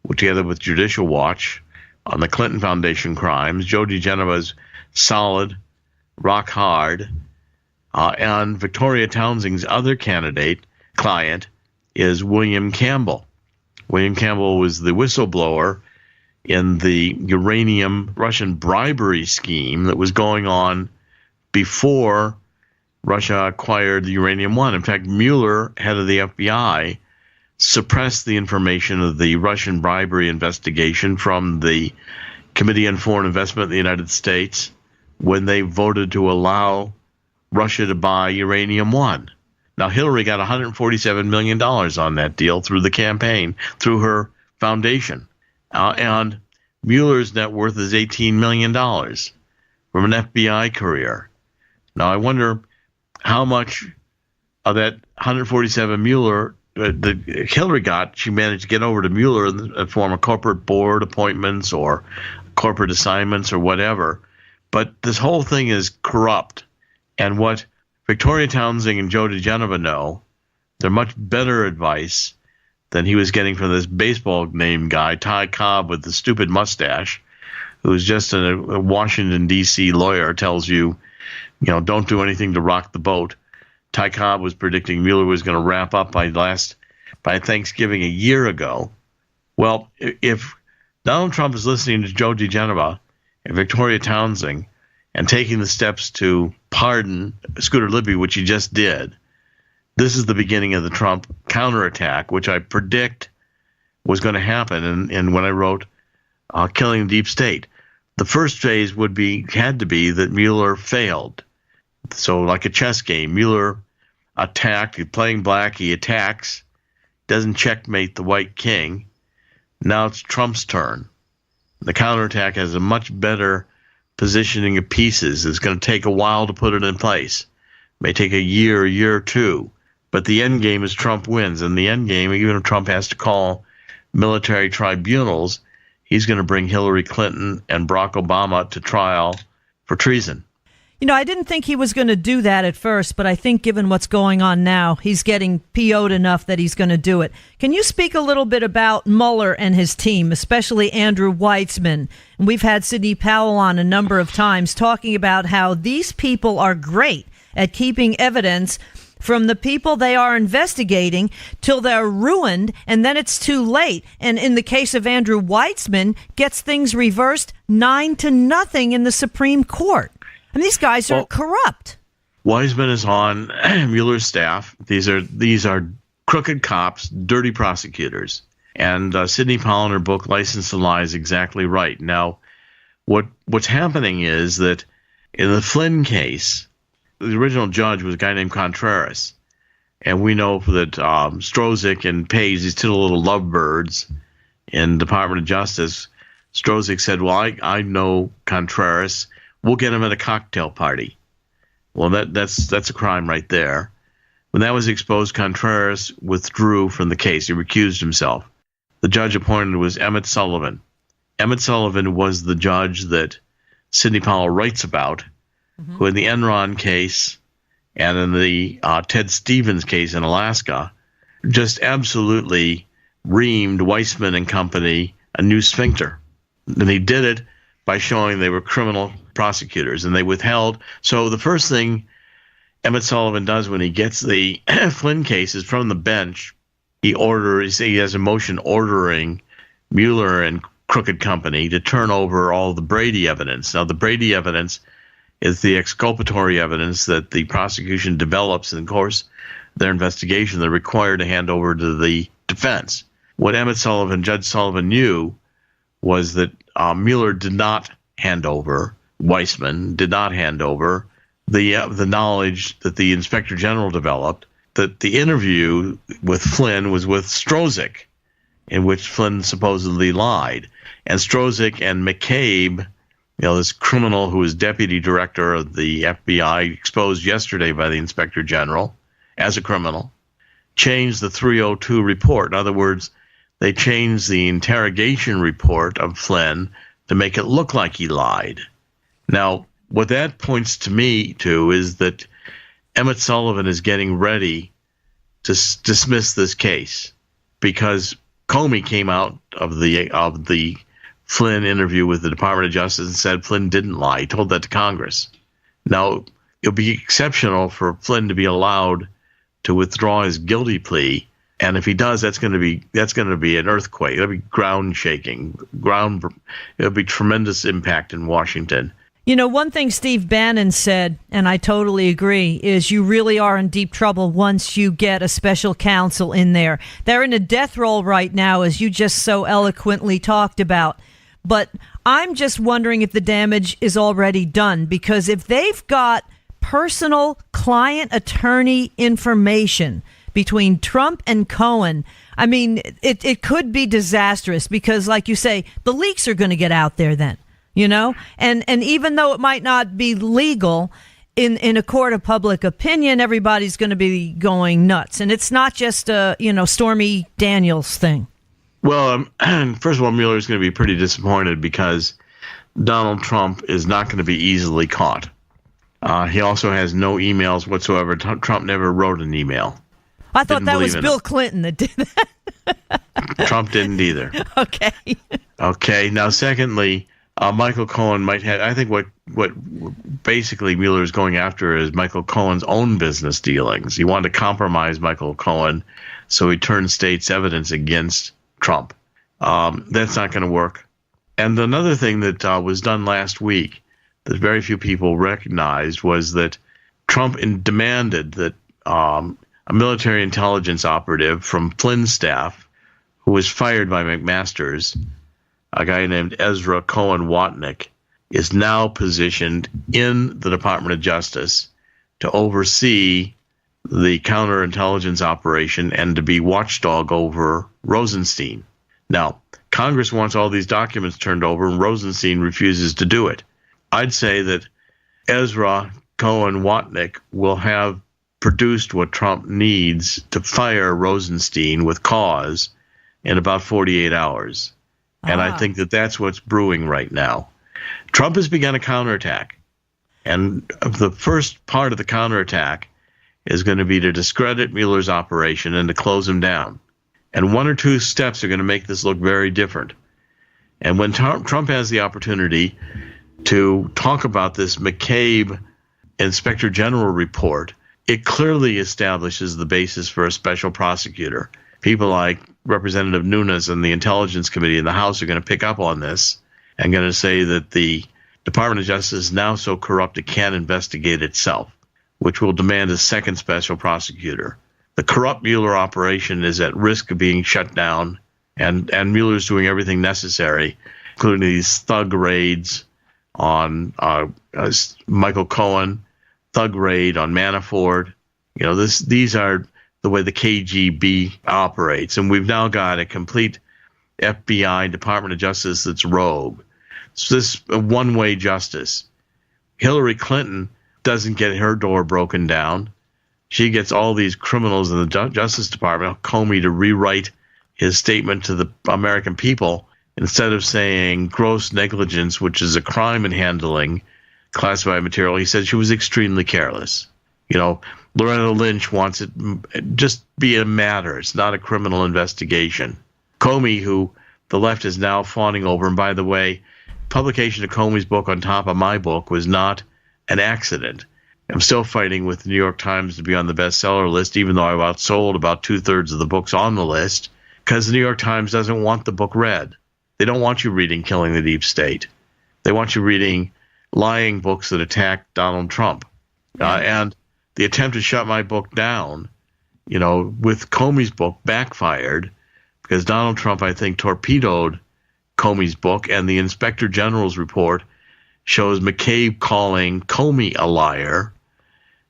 together with Judicial Watch, on the Clinton Foundation crimes. Joe DiGenova's solid, rock hard, and Victoria Townsend's other client, is William Campbell. William Campbell was the whistleblower in the uranium Russian bribery scheme that was going on before Russia acquired the Uranium One. In fact, Mueller, head of the FBI, suppressed the information of the Russian bribery investigation from the Committee on Foreign Investment in the United States when they voted to allow Russia to buy Uranium One. Now, Hillary got $147 million on that deal through the campaign, through her foundation. And Mueller's net worth is $18 million from an FBI career. Now, I wonder how much of that 147 Mueller that Hillary got, she managed to get over to Mueller in the form of corporate board appointments or corporate assignments or whatever. But this whole thing is corrupt. And what Victoria Townsend and Joe DiGenova know, they're much better advice than he was getting from this baseball name guy, Ty Cobb, with the stupid mustache, who's just a Washington, D.C. lawyer, tells you, don't do anything to rock the boat. Ty Cobb was predicting Mueller was going to wrap up by Thanksgiving a year ago. Well, if Donald Trump is listening to Joe DiGenova and Victoria Townsend and taking the steps to pardon Scooter Libby, which he just did, this is the beginning of the Trump counterattack, which I predict was going to happen. And when I wrote Killing the Deep State, the first phase had to be that Mueller failed. So like a chess game, Mueller attacked, he's playing black, he attacks, doesn't checkmate the white king. Now it's Trump's turn. The counterattack has a much better positioning of pieces. It's going to take a while to put it in place. It may take a year or two. But the end game is Trump wins. And the end game, even if Trump has to call military tribunals, he's going to bring Hillary Clinton and Barack Obama to trial for treason.
You know, I didn't think he was going to do that at first, but I think given what's going on now, he's getting PO'd enough that he's going to do it. Can you speak a little bit about Mueller and his team, especially Andrew Weitzman? And we've had Sidney Powell on a number of times talking about how these people are great at keeping evidence from the people they are investigating till they're ruined, and then it's too late. And in the case of Andrew Weitzman, gets things reversed 9-0 in the Supreme Court. And these guys are corrupt.
Weissman is on Mueller's staff. These are crooked cops, dirty prosecutors. And Sidney Powell in her book, License to Lie, is exactly right. Now, what's happening is that in the Flynn case, the original judge was a guy named Contreras. And we know that Strozik and Page, these two little lovebirds in Department of Justice, Strozik said, well, I know Contreras. We'll get him at a cocktail party. Well, that's a crime right there. When that was exposed, Contreras withdrew from the case. He recused himself. The judge appointed was Emmett Sullivan. Emmett Sullivan was the judge that Sidney Powell writes about, who in the Enron case and in the Ted Stevens case in Alaska just absolutely reamed Weissman and company a new sphincter. And he did it by showing they were criminal prosecutors, and they withheld. So the first thing Emmett Sullivan does when he gets the Flynn cases from the bench, he has a motion ordering Mueller and Crooked Company to turn over all the Brady evidence. Now, the Brady evidence is the exculpatory evidence that the prosecution develops in the course of their investigation. They're required to hand over to the defense. What Judge Sullivan knew was that Mueller did not hand over, Weissman did not hand over the knowledge that the Inspector General developed, that the interview with Flynn was with Strozik, in which Flynn supposedly lied. And Strozik and McCabe, this criminal who was deputy director of the FBI, exposed yesterday by the Inspector General as a criminal, changed the 302 report. In other words, they changed the interrogation report of Flynn to make it look like he lied. Now, what that points to me to is that Emmett Sullivan is getting ready to dismiss this case because Comey came out of the Flynn interview with the Department of Justice and said Flynn didn't lie. He told that to Congress. Now, it'll be exceptional for Flynn to be allowed to withdraw his guilty plea. And if he does, that's going to be an earthquake. It'll be ground shaking. It'll be tremendous impact in Washington.
You know, one thing Steve Bannon said, and I totally agree, is you really are in deep trouble once you get a special counsel in there. They're in a death roll right now, as you just so eloquently talked about. But I'm just wondering if the damage is already done, because if they've got personal client attorney information between Trump and Cohen, I mean, it could be disastrous because, like you say, the leaks are going to get out there then, and even though it might not be legal in a court of public opinion, everybody's going to be going nuts. And it's not just a, Stormy Daniels thing.
Well, first of all, Mueller's going to be pretty disappointed because Donald Trump is not going to be easily caught. He also has no emails whatsoever. Trump never wrote an email.
I thought that was Bill Clinton that did that.
Trump didn't either.
Okay.
Okay. Now, secondly, Michael Cohen might have. I think what basically Mueller is going after is Michael Cohen's own business dealings. He wanted to compromise Michael Cohen, so he turned state's evidence against Trump. That's not going to work. And another thing that was done last week that very few people recognized was that Trump demanded that a military intelligence operative from Flynn's staff, who was fired by McMaster's, a guy named Ezra Cohen Watnick, is now positioned in the Department of Justice to oversee the counterintelligence operation and to be watchdog over Rosenstein. Now, Congress wants all these documents turned over, and Rosenstein refuses to do it. I'd say that Ezra Cohen Watnick will have produced what Trump needs to fire Rosenstein with cause in about 48 hours. And I think that that's what's brewing right now. Trump has begun a counterattack. And the first part of the counterattack is going to be to discredit Mueller's operation and to close him down. And one or two steps are going to make this look very different. And when Trump has the opportunity to talk about this McCabe Inspector General report, it clearly establishes the basis for a special prosecutor. People like Representative Nunes and the Intelligence Committee in the House are going to pick up on this and going to say that the Department of Justice is now so corrupt it can't investigate itself, which will demand a second special prosecutor. The corrupt Mueller operation is at risk of being shut down, and Mueller's doing everything necessary, including these thug raids on Michael Cohen, thug raid on Manafort. You know, these are the way the KGB operates, and we've now got a complete FBI, Department of Justice that's rogue. So this one-way justice. Hillary Clinton doesn't get her door broken down. She gets all these criminals in the Justice Department, Comey, to rewrite his statement to the American people. Instead of saying gross negligence, which is a crime in handling classified material, he said she was extremely careless. You know, Loretta Lynch wants it just be a matter. It's not a criminal investigation. Comey, who the left is now fawning over, and by the way, publication of Comey's book on top of my book was not an accident. I'm still fighting with the New York Times to be on the bestseller list, even though I've outsold about 2/3 of the books on the list, because the New York Times doesn't want the book read. They don't want you reading Killing the Deep State. They want you reading lying books that attack Donald Trump. And the attempt to shut my book down, you know, with Comey's book backfired because Donald Trump, I think, torpedoed Comey's book, and the Inspector General's report shows McCabe calling Comey a liar,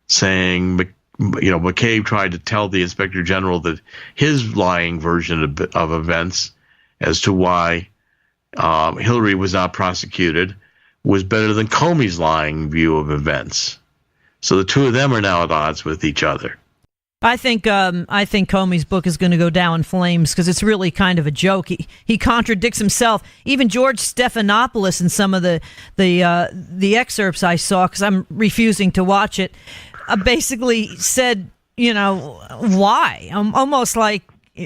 saying, you know, McCabe tried to tell the Inspector General that his lying version of events as to why Hillary was not prosecuted was better than Comey's lying view of events. So the two of them are now at odds with each other.
I think Comey's book is going to go down in flames because it's really kind of a joke. He contradicts himself. Even George Stephanopoulos in some of the excerpts I saw, because I'm refusing to watch it, basically said, you know, why? Almost like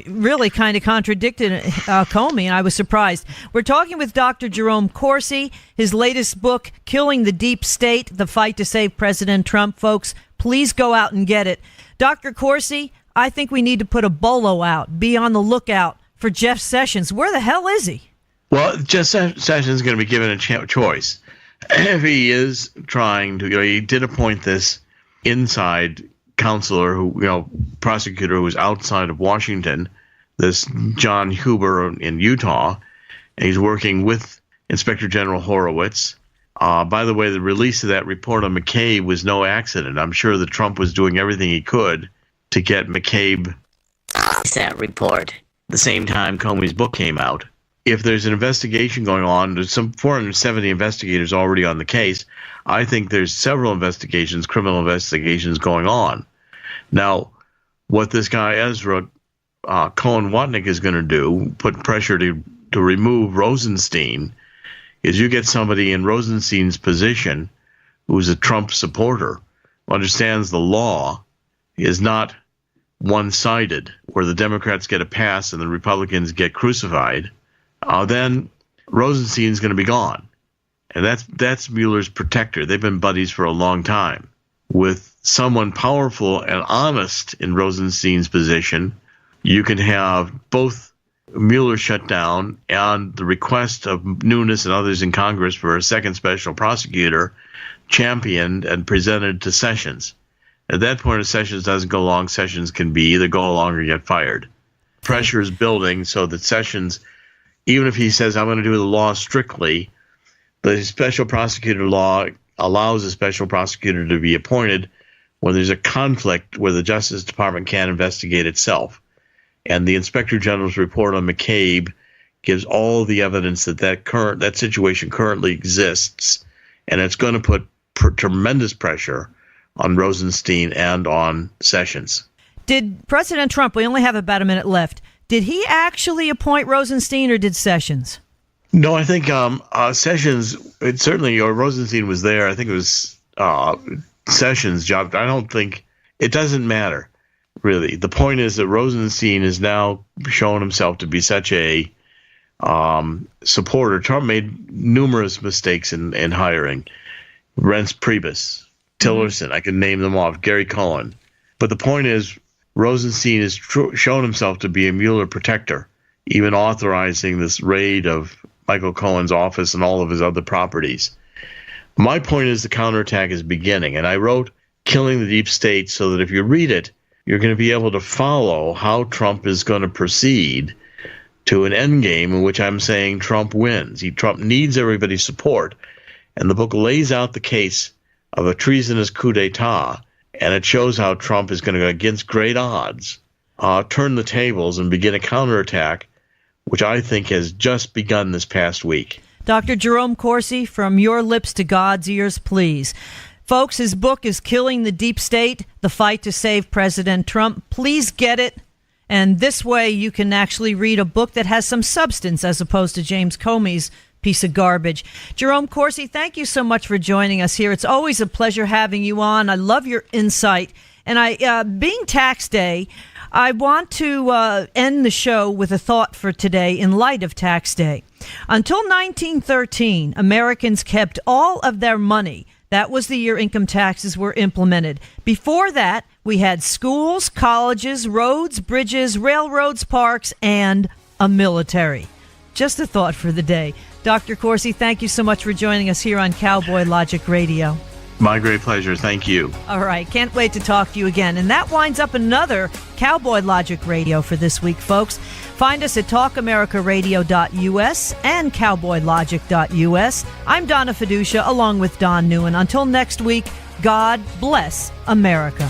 really kind of contradicted Comey, and I was surprised. We're talking with Dr. Jerome Corsi. His latest book, Killing the Deep State, The Fight to Save President Trump. Folks, please go out and get it. Dr. Corsi, I think we need to put a bolo out. Be on the lookout for Jeff Sessions. Where the hell is he?
Well, Jeff Sessions is going to be given a choice. If he is trying to, you know, he did appoint this inside counselor, who, you know, prosecutor who was outside of Washington, this John Huber in Utah, and he's working with Inspector General Horowitz. By the way, the release of that report on McCabe was no accident. I'm sure that Trump was doing everything he could to get McCabe that report the same time Comey's book came out. If there's an investigation going on, there's some 470 investigators already on the case. I think there's several investigations, criminal investigations going on. Now, what this guy Ezra Cohen Watnick is going to do, put pressure to remove Rosenstein, is you get somebody in Rosenstein's position who's a Trump supporter, who understands the law, is not one-sided, where the Democrats get a pass and the Republicans get crucified, then Rosenstein's going to be gone. And that's Mueller's protector. They've been buddies for a long time. With someone powerful and honest in Rosenstein's position, you can have both Mueller shut down and the request of Nunes and others in Congress for a second special prosecutor championed and presented to Sessions. At that point, if Sessions doesn't go along, Sessions can be either go along or get fired. Pressure is building so that Sessions, even if he says, I'm going to do the law strictly, the special prosecutor law allows a special prosecutor to be appointed when there's a conflict where the Justice Department can't investigate itself. And the Inspector General's report on McCabe gives all the evidence that situation currently exists, and it's going to put tremendous pressure on Rosenstein and on Sessions.
Did President Trump, we only have about a minute left, did he actually appoint Rosenstein or did Sessions?
No, I think Sessions, or Rosenstein was there. I think it was Sessions' job. I don't think, it doesn't matter, really. The point is that Rosenstein has now shown himself to be such a supporter. Trump made numerous mistakes in hiring. Reince Priebus, Tillerson, I can name them off, Gary Cohn. But the point is, Rosenstein has shown himself to be a Mueller protector, even authorizing this raid of Michael Cohen's office and all of his other properties. My point is the counterattack is beginning, and I wrote Killing the Deep State so that if you read it, you're going to be able to follow how Trump is going to proceed to an endgame in which I'm saying Trump wins. Trump needs everybody's support, and the book lays out the case of a treasonous coup d'etat, and it shows how Trump is going to, against great odds, turn the tables and begin a counterattack, which I think has just begun this past week.
Dr. Jerome Corsi, from your lips to God's ears, please. Folks, his book is Killing the Deep State, The Fight to Save President Trump. Please get it. And this way you can actually read a book that has some substance as opposed to James Comey's piece of garbage. Jerome Corsi, thank you so much for joining us here. It's always a pleasure having you on. I love your insight. And being tax day, I want to end the show with a thought for today in light of tax day. Until 1913, Americans kept all of their money. That was the year income taxes were implemented. Before that, we had schools, colleges, roads, bridges, railroads, parks, and a military. Just a thought for the day. Dr. Corsi, thank you so much for joining us here on Cowboy Logic Radio.
My great pleasure. Thank you.
All right. Can't wait to talk to you again. And that winds up another Cowboy Logic Radio for this week, folks. Find us at talkamericaradio.us and cowboylogic.us. I'm Donna Fiducia along with Don NEUEN. Until next week, God bless America.